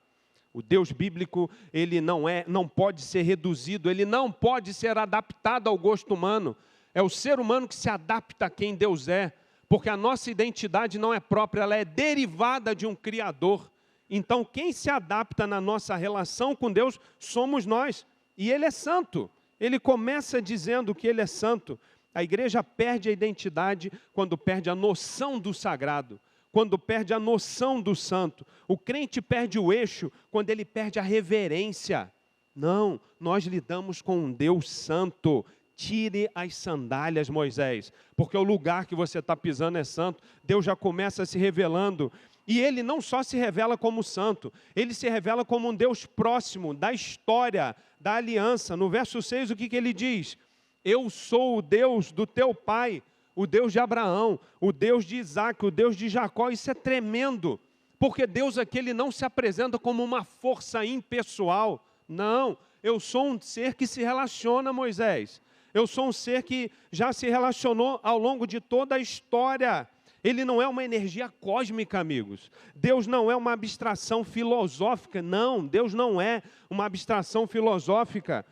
O Deus bíblico, ele não pode ser reduzido, ele não pode ser adaptado ao gosto humano. É o ser humano que se adapta a quem Deus é, porque a nossa identidade não é própria, ela é derivada de um Criador. Então, quem se adapta na nossa relação com Deus somos nós. E Ele é santo. Ele começa dizendo que Ele é santo. A igreja perde a identidade quando perde a noção do sagrado, quando perde a noção do santo. O crente perde o eixo quando ele perde a reverência. Não, nós lidamos com um Deus santo. Tire as sandálias, Moisés, porque o lugar que você está pisando é santo. Deus já começa se revelando. E Ele não só se revela como santo, Ele se revela como um Deus próximo da história, da aliança. No verso 6, o que Ele diz? Eu sou o Deus do teu pai, o Deus de Abraão, o Deus de Isaac, o Deus de Jacó. Isso é tremendo, porque Deus aqui Ele não se apresenta como uma força impessoal. Não, eu sou um ser que se relaciona, Moisés. Eu sou um ser que já se relacionou ao longo de toda a história. Ele não é uma energia cósmica, amigos. Deus não é uma abstração filosófica. Não, Deus não é uma abstração filosófica.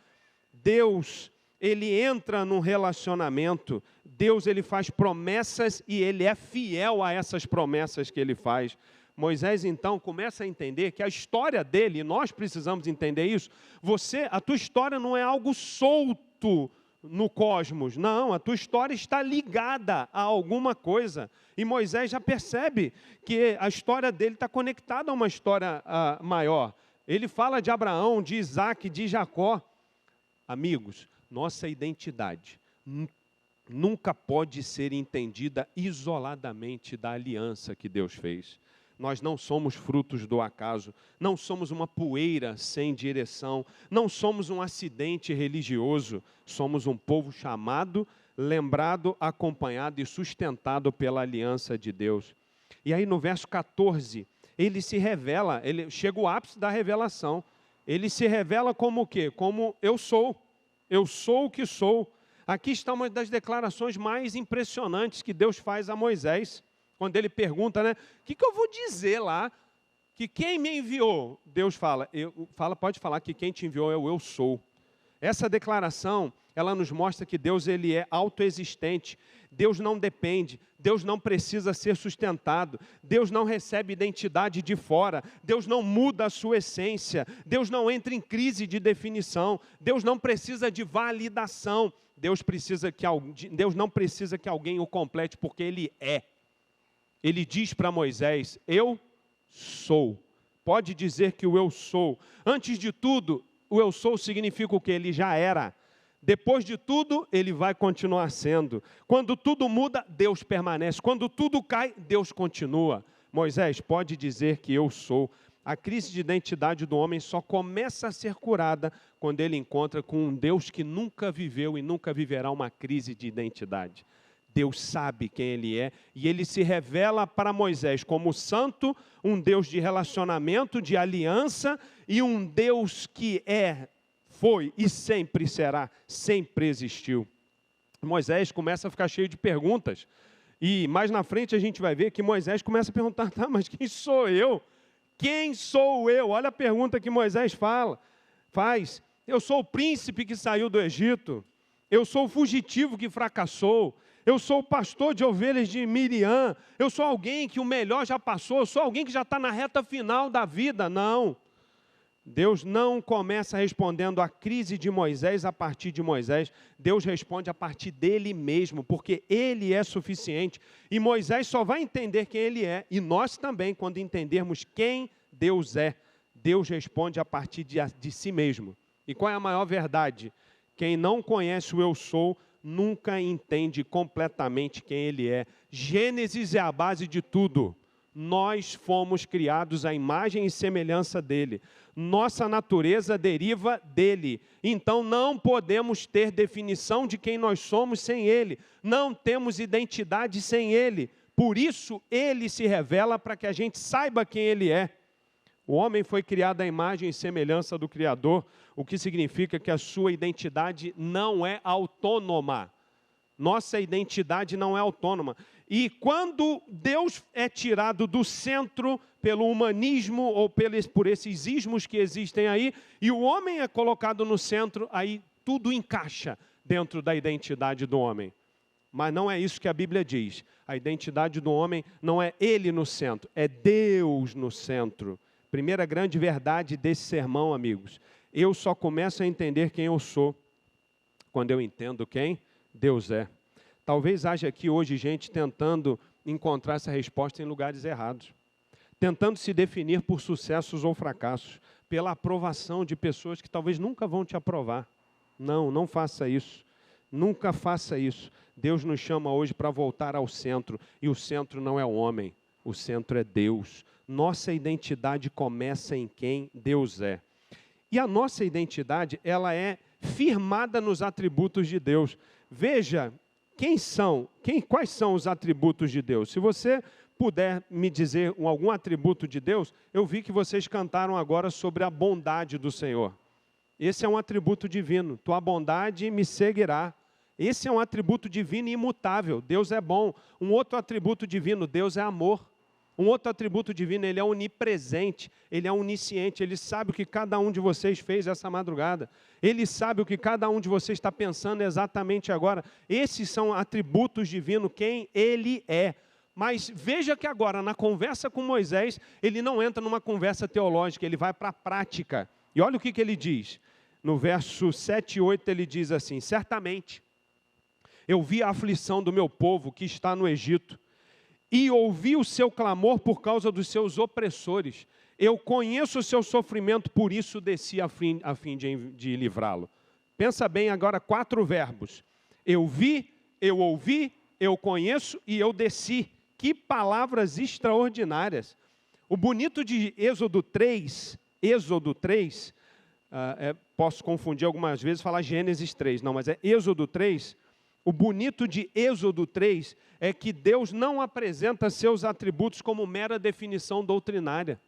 Deus, Ele entra num relacionamento. Deus, Ele faz promessas e Ele é fiel a essas promessas que Ele faz. Moisés, então, começa a entender que a história dele, e nós precisamos entender isso, a tua história não é algo solto no cosmos, não, a tua história está ligada a alguma coisa, e Moisés já percebe que a história dele está conectada a uma história maior. Ele fala de Abraão, de Isaac, de Jacó. Amigos, nossa identidade nunca pode ser entendida isoladamente da aliança que Deus fez. Nós não somos frutos do acaso, não somos uma poeira sem direção, não somos um acidente religioso, somos um povo chamado, lembrado, acompanhado e sustentado pela aliança de Deus. E aí no verso 14, ele se revela, ele chega o ápice da revelação. Ele se revela como o quê? Como eu sou o que sou. Aqui está uma das declarações mais impressionantes que Deus faz a Moisés, quando ele pergunta, né, o que eu vou dizer lá? Que quem me enviou? Deus fala, pode falar que quem te enviou é o eu sou. Essa declaração, ela nos mostra que Deus ele é autoexistente. Deus não depende, Deus não precisa ser sustentado, Deus não recebe identidade de fora, Deus não muda a sua essência, Deus não entra em crise de definição, Deus não precisa de validação, Deus não precisa que alguém o complete, porque Ele é. Ele diz para Moisés, eu sou. Pode dizer que o eu sou. Antes de tudo, o eu sou significa o que? Ele já era. Depois de tudo, ele vai continuar sendo. Quando tudo muda, Deus permanece. Quando tudo cai, Deus continua. Moisés, pode dizer que eu sou. A crise de identidade do homem só começa a ser curada quando ele encontra com um Deus que nunca viveu e nunca viverá uma crise de identidade. Deus sabe quem Ele é e Ele se revela para Moisés como santo, um Deus de relacionamento, de aliança e um Deus que foi e sempre será, sempre existiu. Moisés começa a ficar cheio de perguntas e mais na frente a gente vai ver que Moisés começa a perguntar, tá, mas quem sou eu? Quem sou eu? Olha a pergunta que Moisés faz. Eu sou o príncipe que saiu do Egito, eu sou o fugitivo que fracassou, eu sou o pastor de ovelhas de Miriam, eu sou alguém que o melhor já passou, eu sou alguém que já está na reta final da vida. Não. Deus não começa respondendo à crise de Moisés a partir de Moisés. Deus responde a partir dele mesmo, porque ele é suficiente. E Moisés só vai entender quem ele é, e nós também, quando entendermos quem Deus é. Deus responde a partir de si mesmo. E qual é a maior verdade? Quem não conhece o eu sou, nunca entende completamente quem ele é. Gênesis é a base de tudo. Nós fomos criados à imagem e semelhança dele. Nossa natureza deriva dele. Então não podemos ter definição de quem nós somos sem ele. Não temos identidade sem ele. Por isso ele se revela para que a gente saiba quem ele é. O homem foi criado à imagem e semelhança do Criador, o que significa que a sua identidade não é autônoma. Nossa identidade não é autônoma. E quando Deus é tirado do centro pelo humanismo ou por esses ismos que existem aí, e o homem é colocado no centro, aí tudo encaixa dentro da identidade do homem. Mas não é isso que a Bíblia diz. A identidade do homem não é ele no centro, é Deus no centro. Primeira grande verdade desse sermão, amigos. Eu só começo a entender quem eu sou quando eu entendo quem Deus é. Talvez haja aqui hoje gente tentando encontrar essa resposta em lugares errados. Tentando se definir por sucessos ou fracassos, pela aprovação de pessoas que talvez nunca vão te aprovar. Não, não faça isso. Nunca faça isso. Deus nos chama hoje para voltar ao centro. E o centro não é o homem, o centro é Deus. Nossa identidade começa em quem Deus é. E a nossa identidade, ela é firmada nos atributos de Deus. Veja, quais são os atributos de Deus? Se você puder me dizer algum atributo de Deus, eu vi que vocês cantaram agora sobre a bondade do Senhor. Esse é um atributo divino. Tua bondade me seguirá. Esse é um atributo divino e imutável. Deus é bom. Um outro atributo divino, Deus é amor. Um outro atributo divino, ele é onipresente, ele é onisciente, ele sabe o que cada um de vocês fez essa madrugada. Ele sabe o que cada um de vocês está pensando exatamente agora. Esses são atributos divinos, quem ele é. Mas veja que agora, na conversa com Moisés, ele não entra numa conversa teológica, ele vai para a prática. E olha o que ele diz. No verso 7 e 8 ele diz assim, certamente, eu vi a aflição do meu povo que está no Egito, e ouvi o seu clamor por causa dos seus opressores. Eu conheço o seu sofrimento, por isso desci a fim de livrá-lo. Pensa bem agora 4 verbos. Eu vi, eu ouvi, eu conheço e eu desci. Que palavras extraordinárias. O bonito de Êxodo 3, posso confundir algumas vezes e falar Gênesis 3, não, mas é Êxodo 3. O bonito de Êxodo 3 é que Deus não apresenta seus atributos como mera definição doutrinária.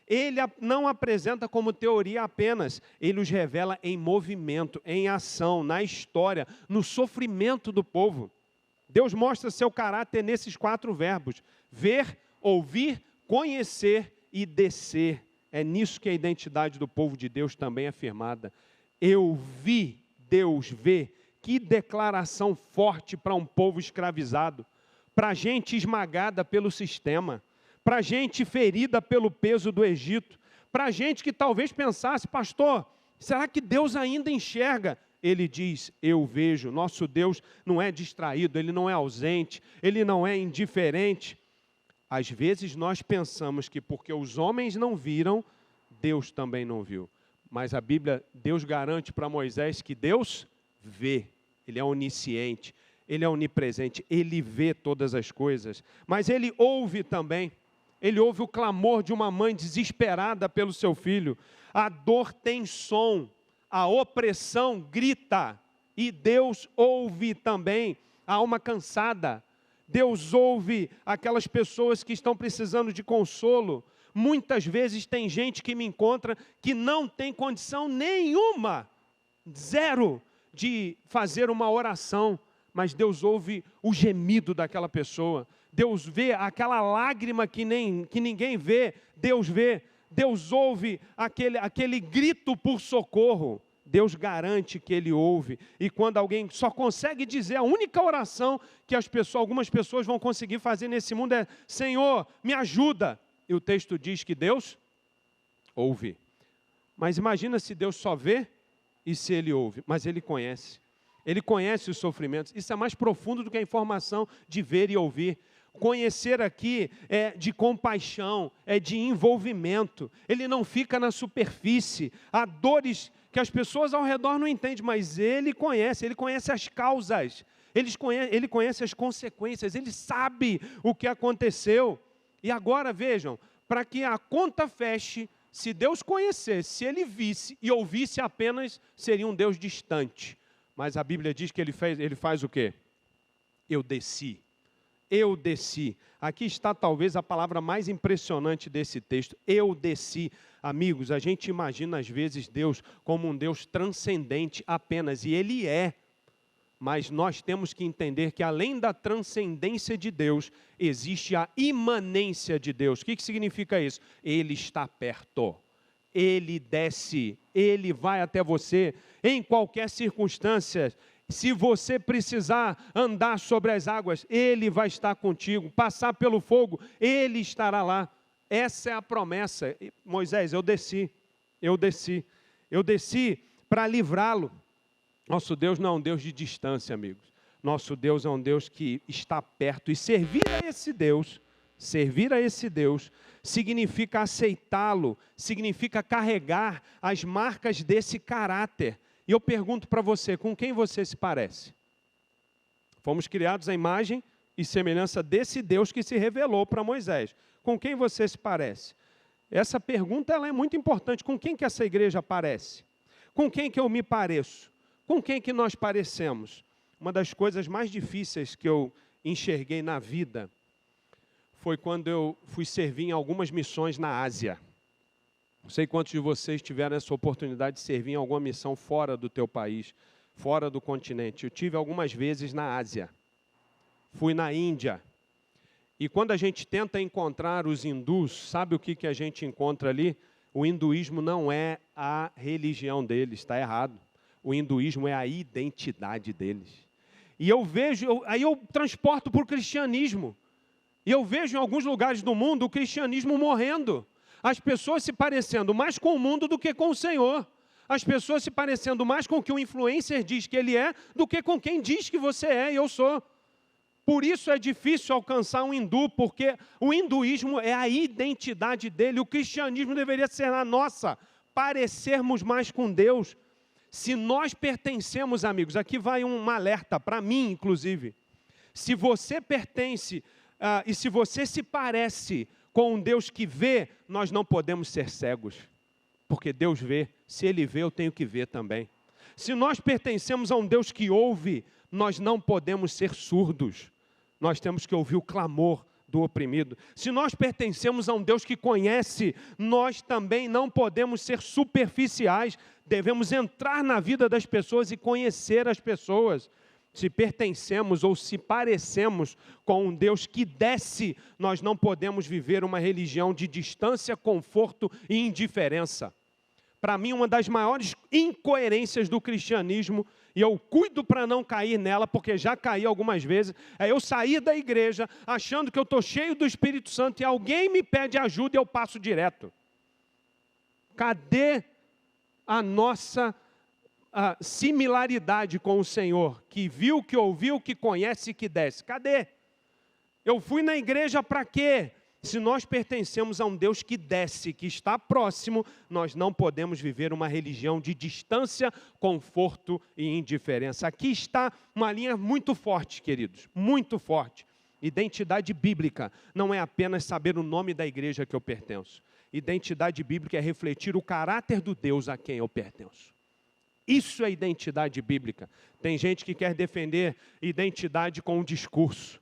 Ele não apresenta como teoria apenas, ele os revela em movimento, em ação, na história, no sofrimento do povo. Deus mostra seu caráter nesses 4 verbos: ver, ouvir, conhecer e descer. É nisso que a identidade do povo de Deus também é firmada. Eu vi, Deus vê. Que declaração forte para um povo escravizado, para gente esmagada pelo sistema, para gente ferida pelo peso do Egito, para gente que talvez pensasse: pastor, será que Deus ainda enxerga? Ele diz: eu vejo. Nosso Deus não é distraído, Ele não é ausente, Ele não é indiferente. Às vezes nós pensamos que porque os homens não viram, Deus também não viu. Mas a Bíblia, Deus garante para Moisés que Deus vê. Ele é onisciente, Ele é onipresente, Ele vê todas as coisas. Mas Ele ouve também. Ele ouve o clamor de uma mãe desesperada pelo seu filho. A dor tem som, a opressão grita. E Deus ouve também a alma cansada. Deus ouve aquelas pessoas que estão precisando de consolo. Muitas vezes tem gente que me encontra que não tem condição nenhuma, zero, de fazer uma oração, mas Deus ouve o gemido daquela pessoa. Deus vê aquela lágrima que ninguém vê, Deus vê. Deus ouve aquele grito por socorro. Deus garante que Ele ouve. E quando alguém só consegue dizer, a única oração que algumas pessoas vão conseguir fazer nesse mundo é: Senhor, me ajuda. E o texto diz que Deus ouve. Mas imagina se Deus só vê e se Ele ouve, mas Ele conhece. Ele conhece os sofrimentos. Isso é mais profundo do que a informação de ver e ouvir. Conhecer aqui é de compaixão, é de envolvimento. Ele não fica na superfície. Há dores que as pessoas ao redor não entendem, mas Ele conhece as causas. Ele conhece as consequências, Ele sabe o que aconteceu. E agora vejam, para que a conta feche, se Deus conhecesse, se Ele visse e ouvisse apenas, seria um Deus distante. Mas a Bíblia diz que Ele faz o quê? Eu desci. Eu desci. Aqui está talvez a palavra mais impressionante desse texto. Eu desci. Amigos, a gente imagina às vezes Deus como um Deus transcendente apenas, e Ele é. Mas nós temos que entender que além da transcendência de Deus, existe a imanência de Deus. O que significa isso? Ele está perto. Ele desce. Ele vai até você em qualquer circunstância. Se você precisar andar sobre as águas, Ele vai estar contigo. Passar pelo fogo, Ele estará lá. Essa é a promessa. Moisés, eu desci para livrá-lo. Nosso Deus não é um Deus de distância, amigos. Nosso Deus é um Deus que está perto. E servir a esse Deus significa aceitá-lo, significa carregar as marcas desse caráter. E eu pergunto para você, com quem você se parece? Fomos criados à imagem e semelhança desse Deus que se revelou para Moisés. Com quem você se parece? Essa pergunta ela é muito importante. Com quem que essa igreja parece? Com quem que eu me pareço? Com quem que nós parecemos? Uma das coisas mais difíceis que eu enxerguei na vida foi quando eu fui servir em algumas missões na Ásia. Não sei quantos de vocês tiveram essa oportunidade de servir em alguma missão fora do teu país, fora do continente. Eu tive algumas vezes na Ásia. Fui na Índia. E quando a gente tenta encontrar os hindus, sabe o que a gente encontra ali? O hinduísmo não é a religião deles, está errado. O hinduísmo é a identidade deles. E eu vejo, aí eu transporto para o cristianismo. E eu vejo em alguns lugares do mundo o cristianismo morrendo. As pessoas se parecendo mais com o mundo do que com o Senhor. As pessoas se parecendo mais com o que o influencer diz que ele é, do que com quem diz que você é e eu sou. Por isso é difícil alcançar um hindu, porque o hinduísmo é a identidade dele. O cristianismo deveria ser a nossa, parecermos mais com Deus. Se nós pertencemos, amigos, aqui vai um alerta, para mim inclusive. Se você pertence e se você se parece com um Deus que vê, nós não podemos ser cegos. Porque Deus vê. Se Ele vê, eu tenho que ver também. Se nós pertencemos a um Deus que ouve, nós não podemos ser surdos. Nós temos que ouvir o clamor do oprimido. Se nós pertencemos a um Deus que conhece, nós também não podemos ser superficiais. Devemos entrar na vida das pessoas e conhecer as pessoas. Se pertencemos ou se parecemos com um Deus que desce, nós não podemos viver uma religião de distância, conforto e indiferença. Para mim, uma das maiores incoerências do cristianismo, e eu cuido para não cair nela, porque já caí algumas vezes, é eu sair da igreja achando que eu estou cheio do Espírito Santo e alguém me pede ajuda e eu passo direto. Cadê a nossa similaridade com o Senhor, que viu, que ouviu, que conhece e que desce? Cadê? Eu fui na igreja para quê? Se nós pertencemos a um Deus que desce, que está próximo, nós não podemos viver uma religião de distância, conforto e indiferença. Aqui está uma linha muito forte, queridos, muito forte. Identidade bíblica não é apenas saber o nome da igreja que eu pertenço. Identidade bíblica é refletir o caráter do Deus a quem eu pertenço. Isso é identidade bíblica. Tem gente que quer defender identidade com um discurso.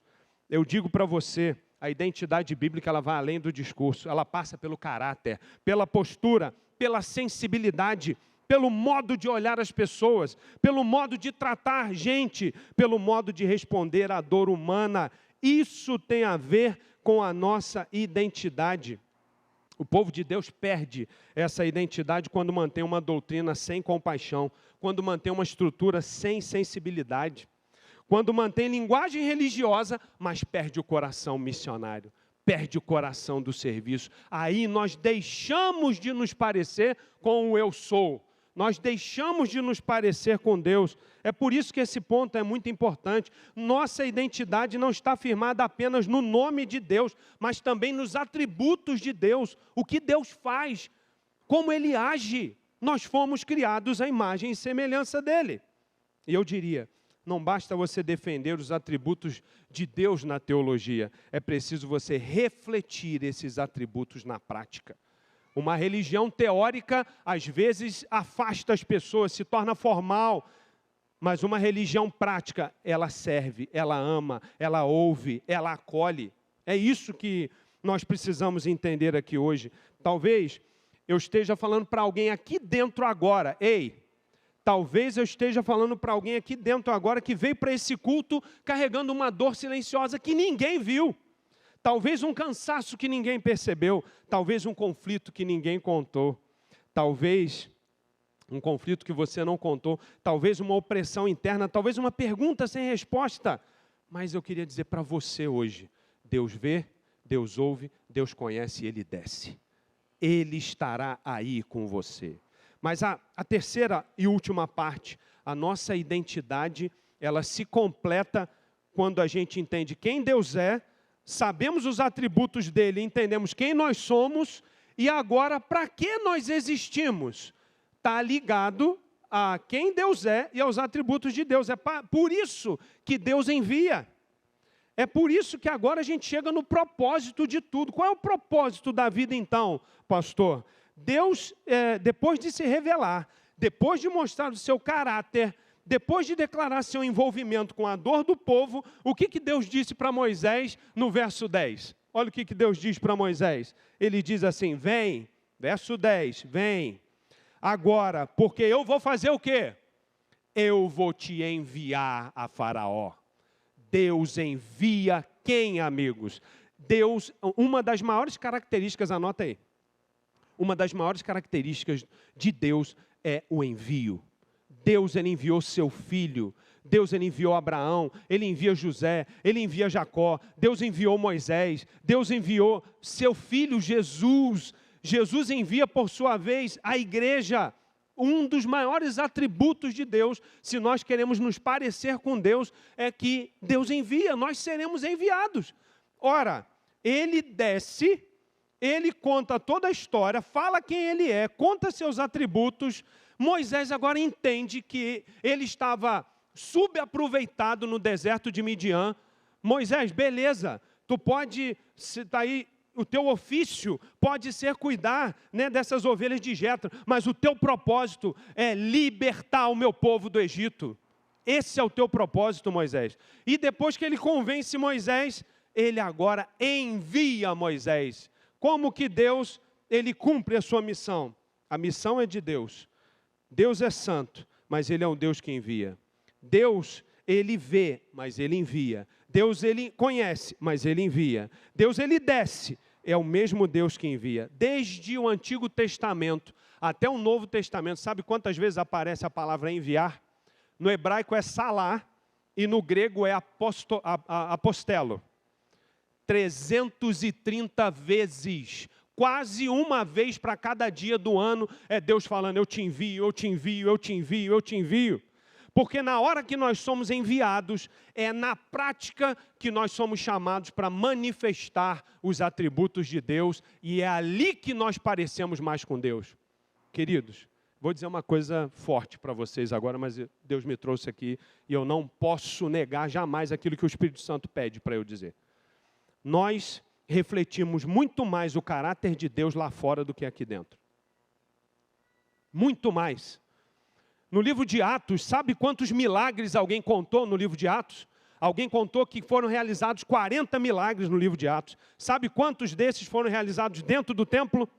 Eu digo para você, a identidade bíblica ela vai além do discurso. Ela passa pelo caráter, pela postura, pela sensibilidade, pelo modo de olhar as pessoas, pelo modo de tratar gente, pelo modo de responder à dor humana. Isso tem a ver com a nossa identidade. O povo de Deus perde essa identidade quando mantém uma doutrina sem compaixão, quando mantém uma estrutura sem sensibilidade, quando mantém linguagem religiosa, mas perde o coração missionário, perde o coração do serviço. Aí nós deixamos de nos parecer com o eu sou. Nós deixamos de nos parecer com Deus. É por isso que esse ponto é muito importante. Nossa identidade não está firmada apenas no nome de Deus, mas também nos atributos de Deus. O que Deus faz, como Ele age. Nós fomos criados à imagem e semelhança dEle. E eu diria, não basta você defender os atributos de Deus na teologia. É preciso você refletir esses atributos na prática. Uma religião teórica, às vezes, afasta as pessoas, se torna formal. Mas uma religião prática, ela serve, ela ama, ela ouve, ela acolhe. É isso que nós precisamos entender aqui hoje. Talvez eu esteja falando para alguém aqui dentro agora. Ei, talvez eu esteja falando para alguém aqui dentro agora que veio para esse culto carregando uma dor silenciosa que ninguém viu. Talvez um cansaço que ninguém percebeu, talvez um conflito que ninguém contou, talvez um conflito que você não contou, talvez uma opressão interna, talvez uma pergunta sem resposta. Mas eu queria dizer para você hoje, Deus vê, Deus ouve, Deus conhece e Ele desce. Ele estará aí com você. Mas a terceira e última parte, a nossa identidade, ela se completa quando a gente entende quem Deus é, sabemos os atributos dele, entendemos quem nós somos e agora para que nós existimos. Está ligado a quem Deus é e aos atributos de Deus. É por isso que Deus envia. É por isso que agora a gente chega no propósito de tudo. Qual é o propósito da vida então, pastor? Deus, depois de se revelar, depois de mostrar o seu caráter, depois de declarar seu envolvimento com a dor do povo, o que Deus disse para Moisés no verso 10? Olha o que Deus diz para Moisés. Ele diz assim, vem, verso 10, vem, agora, porque eu vou fazer o quê? Eu vou te enviar a Faraó. Deus envia quem, amigos? Deus, uma das maiores características, anota aí, uma das maiores características de Deus é o envio. Deus, Ele enviou seu filho, Deus, Ele enviou Abraão, Ele envia José, Ele envia Jacó, Deus enviou Moisés, Deus enviou seu filho Jesus, Jesus envia por sua vez a igreja. Um dos maiores atributos de Deus, se nós queremos nos parecer com Deus, é que Deus envia, nós seremos enviados. Ora, Ele desce, Ele conta toda a história, fala quem Ele é, conta seus atributos. Moisés agora entende que ele estava subaproveitado no deserto de Midian. Moisés, beleza, tu pode estar aí teu ofício pode ser cuidar, né, dessas ovelhas de Jetro, mas o teu propósito é libertar o meu povo do Egito. Esse é o teu propósito, Moisés. E depois que ele convence Moisés, ele agora envia Moisés. Como que Deus, ele cumpre a sua missão? A missão é de Deus. Deus é santo, mas ele é um Deus que envia. Deus, ele vê, mas ele envia. Deus, ele conhece, mas ele envia. Deus, ele desce, é o mesmo Deus que envia. Desde o Antigo Testamento até o Novo Testamento, sabe quantas vezes aparece a palavra enviar? No hebraico é salá e no grego é apostelo. 330 vezes. Quase uma vez para cada dia do ano é Deus falando, eu te envio, eu te envio, eu te envio, eu te envio. Porque na hora que nós somos enviados, é na prática que nós somos chamados para manifestar os atributos de Deus, e é ali que nós parecemos mais com Deus. Queridos, vou dizer uma coisa forte para vocês agora, mas Deus me trouxe aqui, e eu não posso negar jamais aquilo que o Espírito Santo pede para eu dizer. Nós refletimos muito mais o caráter de Deus lá fora do que aqui dentro. Muito mais. No livro de Atos, sabe quantos milagres alguém contou no livro de Atos? Alguém contou que foram realizados 40 milagres no livro de Atos. Sabe quantos desses foram realizados dentro do templo?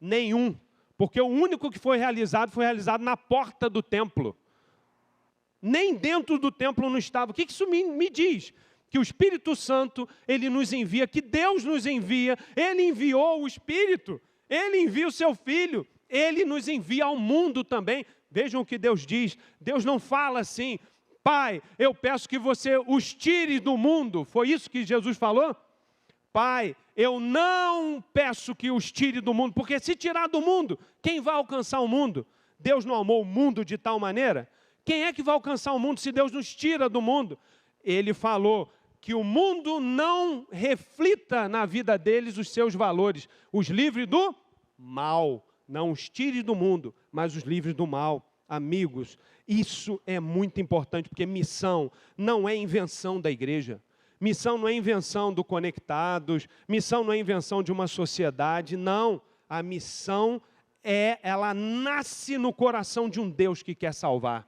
Nenhum. Porque o único que foi realizado na porta do templo. Nem dentro do templo não estava. O que isso me diz? Que o Espírito Santo, ele nos envia, que Deus nos envia, ele enviou o Espírito, ele envia o seu Filho, ele nos envia ao mundo também. Vejam o que Deus diz. Deus não fala assim, Pai, eu peço que você os tire do mundo. Foi isso que Jesus falou? Pai, eu não peço que os tire do mundo, porque se tirar do mundo, quem vai alcançar o mundo? Deus não amou o mundo de tal maneira? Quem é que vai alcançar o mundo se Deus nos tira do mundo? Ele falou que o mundo não reflita na vida deles os seus valores, os livre do mal. Não os tire do mundo, mas os livres do mal. Amigos, isso é muito importante, porque missão não é invenção da igreja. Missão não é invenção do Conectados, missão não é invenção de uma sociedade, não. A missão ela nasce no coração de um Deus que quer salvar.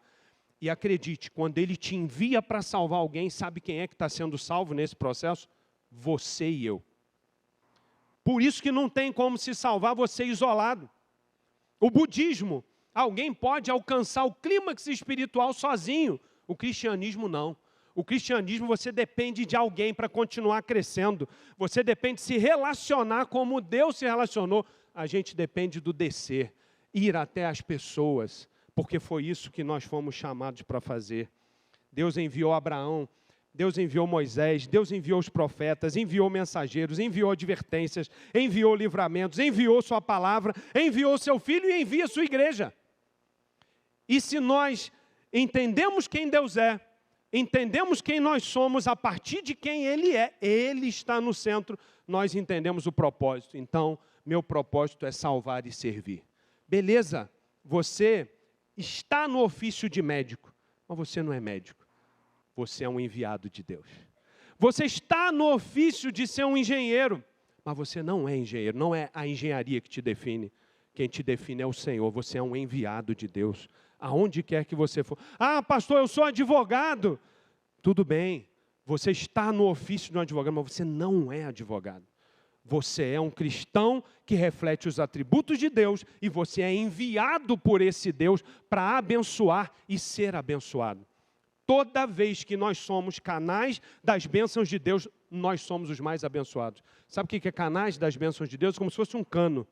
E acredite, quando Ele te envia para salvar alguém, sabe quem é que está sendo salvo nesse processo? Você e eu. Por isso que não tem como se salvar você isolado. O budismo, alguém pode alcançar o clímax espiritual sozinho. O cristianismo não. O cristianismo você depende de alguém para continuar crescendo. Você depende de se relacionar como Deus se relacionou. A gente depende do descer, ir até as pessoas, porque foi isso que nós fomos chamados para fazer. Deus enviou Abraão, Deus enviou Moisés, Deus enviou os profetas, enviou mensageiros, enviou advertências, enviou livramentos, enviou sua palavra, enviou seu Filho e envia sua igreja. E se nós entendemos quem Deus é, entendemos quem nós somos a partir de quem Ele é, Ele está no centro, nós entendemos o propósito. Então, meu propósito é salvar e servir. Beleza, você está no ofício de médico, mas você não é médico. Você é um enviado de Deus. Você está no ofício de ser um engenheiro, mas você não é engenheiro, não é a engenharia que te define. Quem te define é o Senhor, você é um enviado de Deus. Aonde quer que você for. Ah, pastor, eu sou advogado. Tudo bem, você está no ofício de um advogado, mas você não é advogado. Você é um cristão que reflete os atributos de Deus e você é enviado por esse Deus para abençoar e ser abençoado. Toda vez que nós somos canais das bênçãos de Deus, nós somos os mais abençoados. Sabe o que é canais das bênçãos de Deus? Como se fosse um cano.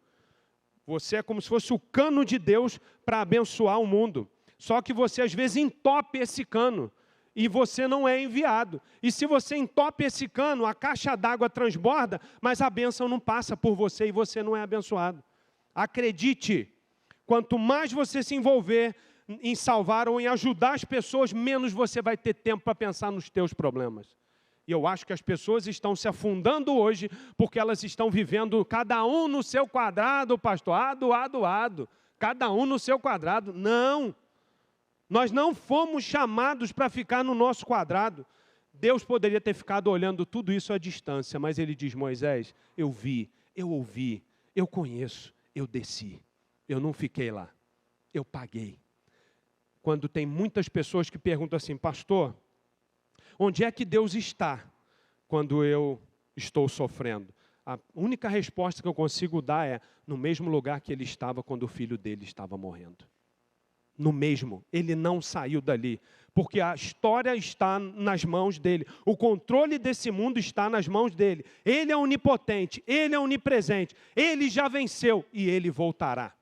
Você é como se fosse o cano de Deus para abençoar o mundo. Só que você às vezes entope esse cano e você não é enviado. E se você entope esse cano, a caixa d'água transborda, mas a bênção não passa por você e você não é abençoado. Acredite, quanto mais você se envolver em salvar ou em ajudar as pessoas, menos você vai ter tempo para pensar nos teus problemas. E eu acho que as pessoas estão se afundando hoje porque elas estão vivendo cada um no seu quadrado, pastor, ado. Cada um no seu quadrado. Não. Nós não fomos chamados para ficar no nosso quadrado. Deus poderia ter ficado olhando tudo isso à distância, mas ele diz: Moisés, eu vi, eu ouvi, eu conheço, eu desci. Eu não fiquei lá, eu paguei. Quando tem muitas pessoas que perguntam assim: pastor, onde é que Deus está quando eu estou sofrendo? A única resposta que eu consigo dar é: no mesmo lugar que ele estava quando o filho dele estava morrendo. No mesmo, ele não saiu dali, porque a história está nas mãos dele, o controle desse mundo está nas mãos dele. Ele é onipotente, ele é onipresente, ele já venceu e ele voltará.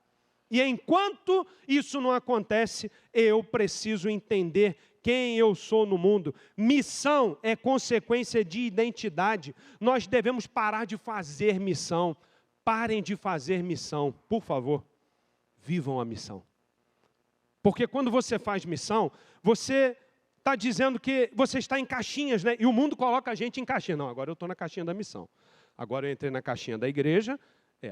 E enquanto isso não acontece, eu preciso entender quem eu sou no mundo. Missão é consequência de identidade. Nós devemos parar de fazer missão. Parem de fazer missão, por favor. Vivam a missão. Porque quando você faz missão, você está dizendo que você está em caixinhas, né? E o mundo coloca a gente em caixinha. Não, agora eu estou na caixinha da missão. Agora eu entrei na caixinha da igreja.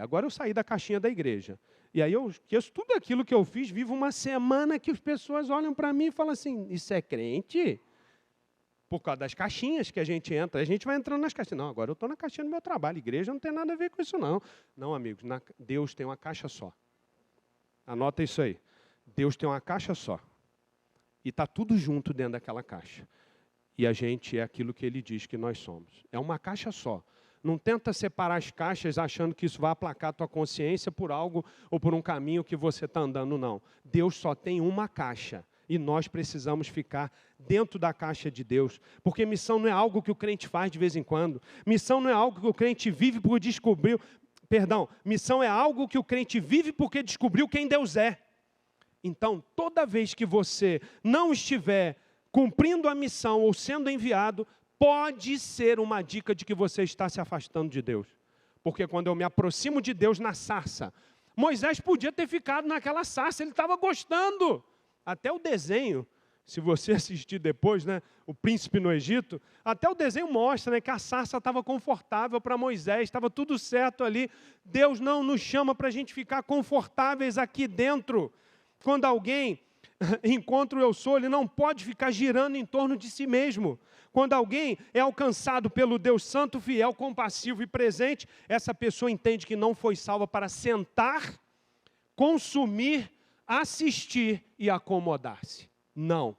Agora eu saí da caixinha da igreja. E aí eu esqueço tudo aquilo que eu fiz, vivo uma semana que as pessoas olham para mim e falam assim: isso é crente? Por causa das caixinhas que a gente entra. A gente vai entrando nas caixinhas. Não, agora eu estou na caixinha do meu trabalho. Igreja não tem nada a ver com isso, não. Não, amigos, Deus tem uma caixa só. Anota isso aí. Deus tem uma caixa só. E está tudo junto dentro daquela caixa. E a gente é aquilo que Ele diz que nós somos. É uma caixa só. Não tenta separar as caixas achando que isso vai aplacar a tua consciência por algo ou por um caminho que você está andando, não. Deus só tem uma caixa. E nós precisamos ficar dentro da caixa de Deus. Porque missão não é algo que o crente faz de vez em quando. Missão não é algo que o crente vive porque descobriu. Perdão, missão é algo que o crente vive porque descobriu quem Deus é. Então, toda vez que você não estiver cumprindo a missão ou sendo enviado, pode ser uma dica de que você está se afastando de Deus. Porque quando eu me aproximo de Deus na sarça, Moisés podia ter ficado naquela sarça, ele estava gostando. Até o desenho, se você assistir depois, né, o príncipe no Egito, até o desenho mostra, né, que a sarça estava confortável para Moisés, estava tudo certo ali. Deus não nos chama para a gente ficar confortáveis aqui dentro. Quando alguém encontra o eu sou, ele não pode ficar girando em torno de si mesmo. Quando alguém é alcançado pelo Deus Santo, fiel, compassivo e presente, essa pessoa entende que não foi salva para sentar, consumir, assistir e acomodar-se. Não.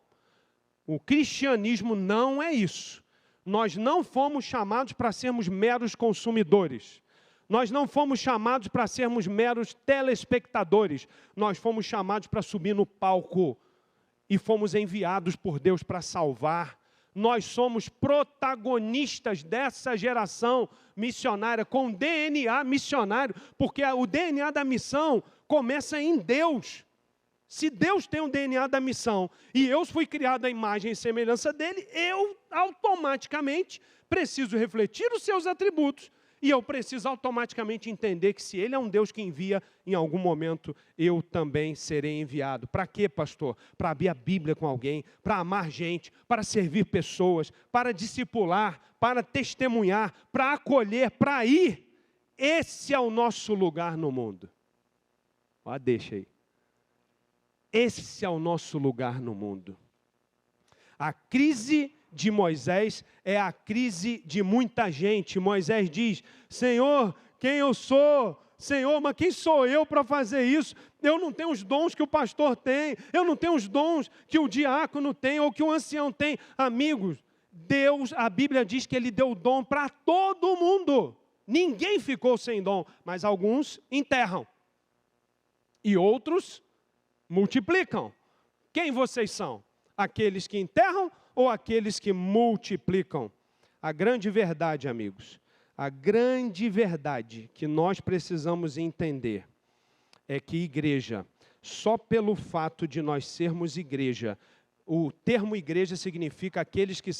O cristianismo não é isso. Nós não fomos chamados para sermos meros consumidores. Nós não fomos chamados para sermos meros telespectadores. Nós fomos chamados para subir no palco e fomos enviados por Deus para salvar. Nós somos protagonistas dessa geração missionária, com DNA missionário, porque o DNA da missão começa em Deus. Se Deus tem o DNA da missão e eu fui criado à imagem e semelhança dele, eu automaticamente preciso refletir os seus atributos. E eu preciso automaticamente entender que se Ele é um Deus que envia, em algum momento eu também serei enviado. Para quê, pastor? Para abrir a Bíblia com alguém, para amar gente, para servir pessoas, para discipular, para testemunhar, para acolher, para ir. Esse é o nosso lugar no mundo. Ó, deixa aí. Esse é o nosso lugar no mundo. A crise de Moisés é a crise de muita gente. Moisés diz: Senhor, quem eu sou? Senhor, mas quem sou eu para fazer isso? Eu não tenho os dons que o pastor tem, eu não tenho os dons que o diácono tem ou que o ancião tem. Amigos, Deus, a Bíblia diz que Ele deu dom para todo mundo. Ninguém ficou sem dom, mas alguns enterram e outros multiplicam. Quem vocês são? Aqueles que enterram ou aqueles que multiplicam? A grande verdade, amigos, a grande verdade que nós precisamos entender é que igreja, só pelo fato de nós sermos igreja, o termo igreja significa aqueles que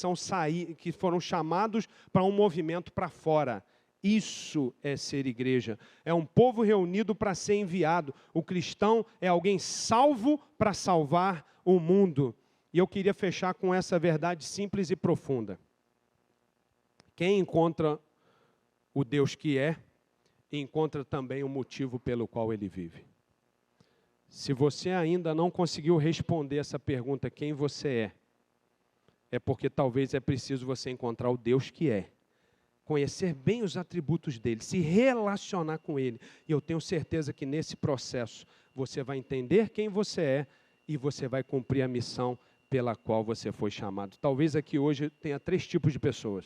que foram chamados para um movimento para fora. Isso é ser igreja. É um povo reunido para ser enviado. O cristão é alguém salvo para salvar o mundo. E eu queria fechar com essa verdade simples e profunda. Quem encontra o Deus que é, encontra também o motivo pelo qual ele vive. Se você ainda não conseguiu responder essa pergunta, quem você é, é porque talvez é preciso você encontrar o Deus que é. Conhecer bem os atributos dele, se relacionar com ele. E eu tenho certeza que nesse processo você vai entender quem você é e você vai cumprir a missão pela qual você foi chamado. Talvez aqui hoje tenha 3 tipos de pessoas.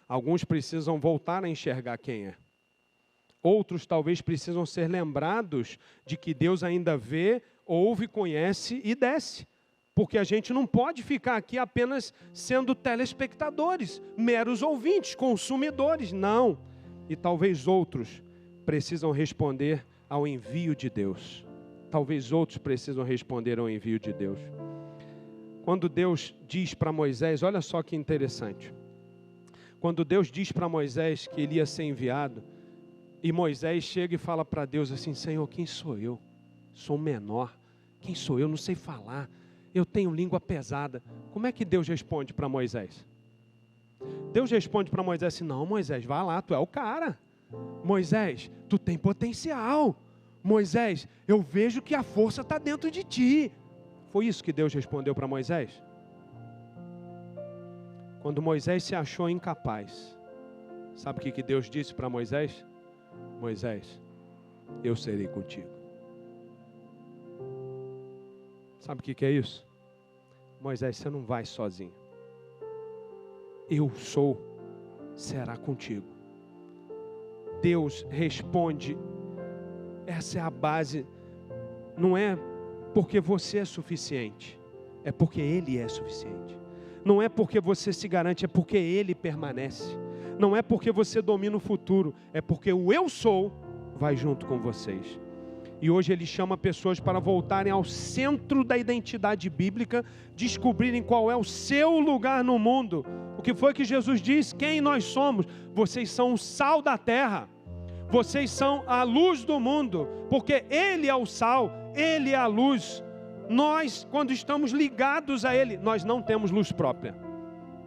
Alguns precisam voltar a enxergar quem é. Outros talvez precisam ser lembrados de que Deus ainda vê, ouve, conhece e desce. Porque a gente não pode ficar aqui apenas sendo telespectadores, meros ouvintes, consumidores. Não. E talvez outros precisam responder ao envio de Deus. Talvez outros precisam responder ao envio de Deus. Quando Deus diz para Moisés, olha só que interessante. Quando Deus diz para Moisés que ele ia ser enviado, e Moisés chega e fala para Deus assim, Senhor, quem sou eu? Sou menor. Quem sou eu? Não sei falar. Eu tenho língua pesada. Como é que Deus responde para Moisés? Deus responde para Moisés assim, não, Moisés, vai lá, tu é o cara. Moisés, tu tem potencial. Moisés, eu vejo que a força está dentro de ti. Foi isso que Deus respondeu para Moisés? Quando Moisés se achou incapaz, sabe o que Deus disse para Moisés? Moisés, eu serei contigo. Sabe o que é isso? Moisés, você não vai sozinho. Eu sou, será contigo. Deus responde, essa é a base, não é porque você é suficiente, é porque Ele é suficiente. Não é porque você se garante, é porque Ele permanece. Não é porque você domina o futuro, é porque o eu sou vai junto com vocês. E hoje Ele chama pessoas para voltarem ao centro da identidade bíblica, descobrirem qual é o seu lugar no mundo. O que foi que Jesus disse? Quem nós somos? Vocês são o sal da terra. Vocês são a luz do mundo, porque Ele é o sal, Ele é a luz. Nós, quando estamos ligados a Ele, nós não temos luz própria.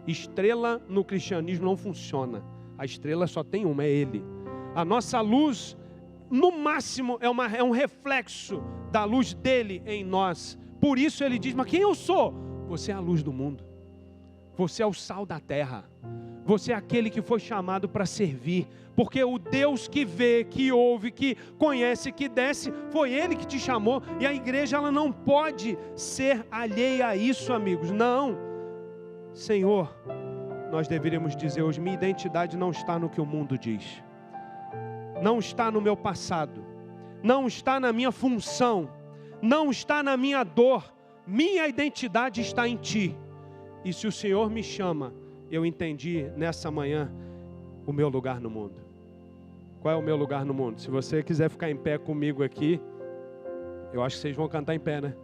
Estrela no cristianismo não funciona. A estrela só tem uma, é Ele. A nossa luz, no máximo, é um reflexo da luz dele em nós. Por isso ele diz, mas quem eu sou? Você é a luz do mundo. Você é o sal da terra. Você é aquele que foi chamado para servir. Porque o Deus que vê, que ouve, que conhece, que desce, foi Ele que te chamou. E a igreja ela não pode ser alheia a isso, amigos. Não. Senhor, nós deveríamos dizer hoje, minha identidade não está no que o mundo diz. Não está no meu passado, não está na minha função, não está na minha dor, minha identidade está em Ti. E se o Senhor me chama, eu entendi nessa manhã o meu lugar no mundo. Qual é o meu lugar no mundo? Se você quiser ficar em pé comigo aqui, eu acho que vocês vão cantar em pé, né?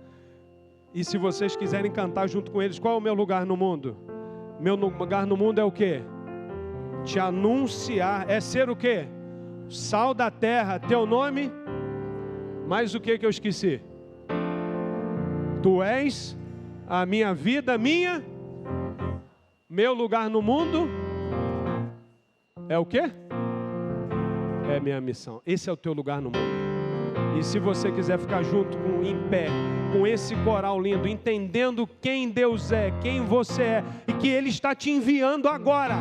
E se vocês quiserem cantar junto com eles, qual é o meu lugar no mundo? Meu lugar no mundo é o quê? Te anunciar, é ser o quê? Sal da terra, teu nome, mais o que eu esqueci? Tu és a minha vida, meu lugar no mundo, é o quê? É minha missão, esse é o teu lugar no mundo. E se você quiser ficar junto em pé, com esse coral lindo, entendendo quem Deus é, quem você é, e que Ele está te enviando agora,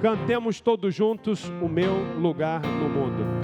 cantemos todos juntos o meu lugar no mundo.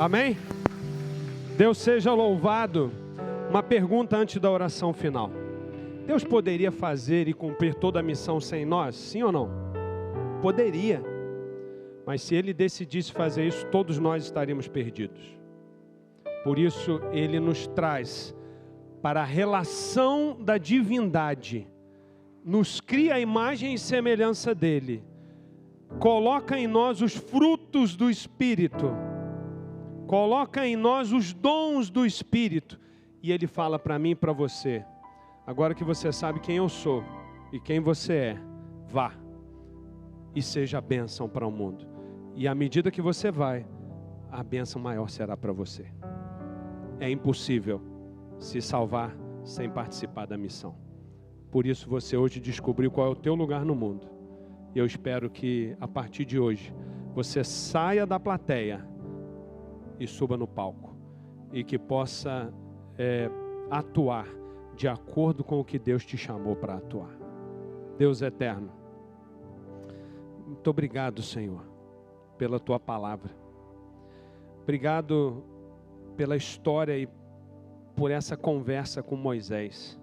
Amém? Deus seja louvado. Uma pergunta antes da oração final. Deus poderia fazer e cumprir toda a missão sem nós? Sim ou não? Poderia. Mas se Ele decidisse fazer isso, todos nós estaríamos perdidos. Por isso, Ele nos traz para a relação da divindade. Nos cria a imagem e semelhança dEle. Coloca em nós os frutos do Espírito. Coloca em nós os dons do Espírito. E Ele fala para mim e para você: agora que você sabe quem eu sou e quem você é, vá e seja bênção para o mundo. E à medida que você vai, a bênção maior será para você. É impossível se salvar sem participar da missão. Por isso você hoje descobriu qual é o teu lugar no mundo. E eu espero que a partir de hoje você saia da plateia e suba no palco. E que possa atuar de acordo com o que Deus te chamou para atuar. Deus eterno, muito obrigado, Senhor, pela Tua palavra. Obrigado pela história e por essa conversa com Moisés.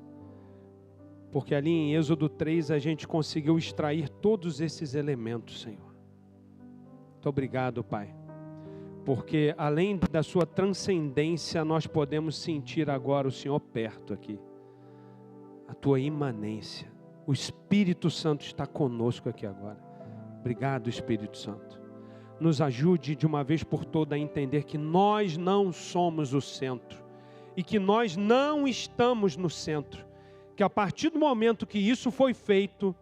Porque ali em Êxodo 3 a gente conseguiu extrair todos esses elementos, Senhor. Muito obrigado, Pai. Porque além da sua transcendência, nós podemos sentir agora o Senhor perto aqui. A tua imanência. O Espírito Santo está conosco aqui agora. Obrigado, Espírito Santo. Nos ajude de uma vez por todas a entender que nós não somos o centro. E que nós não estamos no centro. Que a partir do momento que isso foi feito,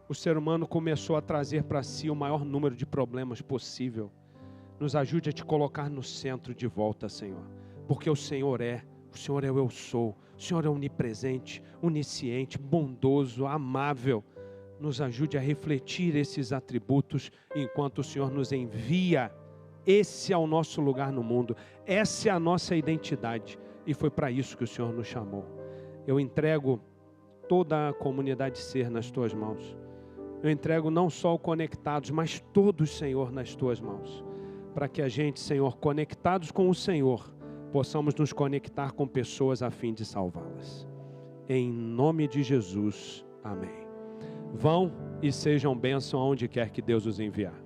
o ser humano começou a trazer para si o maior número de problemas possível. Nos ajude a te colocar no centro de volta, Senhor. Porque o Senhor é o eu sou. O Senhor é onipresente, onisciente, bondoso, amável. Nos ajude a refletir esses atributos enquanto o Senhor nos envia. Esse é o nosso lugar no mundo. Essa é a nossa identidade. E foi para isso que o Senhor nos chamou. Eu entrego toda a comunidade Ser nas Tuas mãos. Eu entrego não só o Conectados, mas todos, Senhor, nas Tuas mãos. Para que a gente, Senhor, conectados com o Senhor, possamos nos conectar com pessoas a fim de salvá-las. Em nome de Jesus, amém. Vão e sejam bênção aonde quer que Deus os enviar.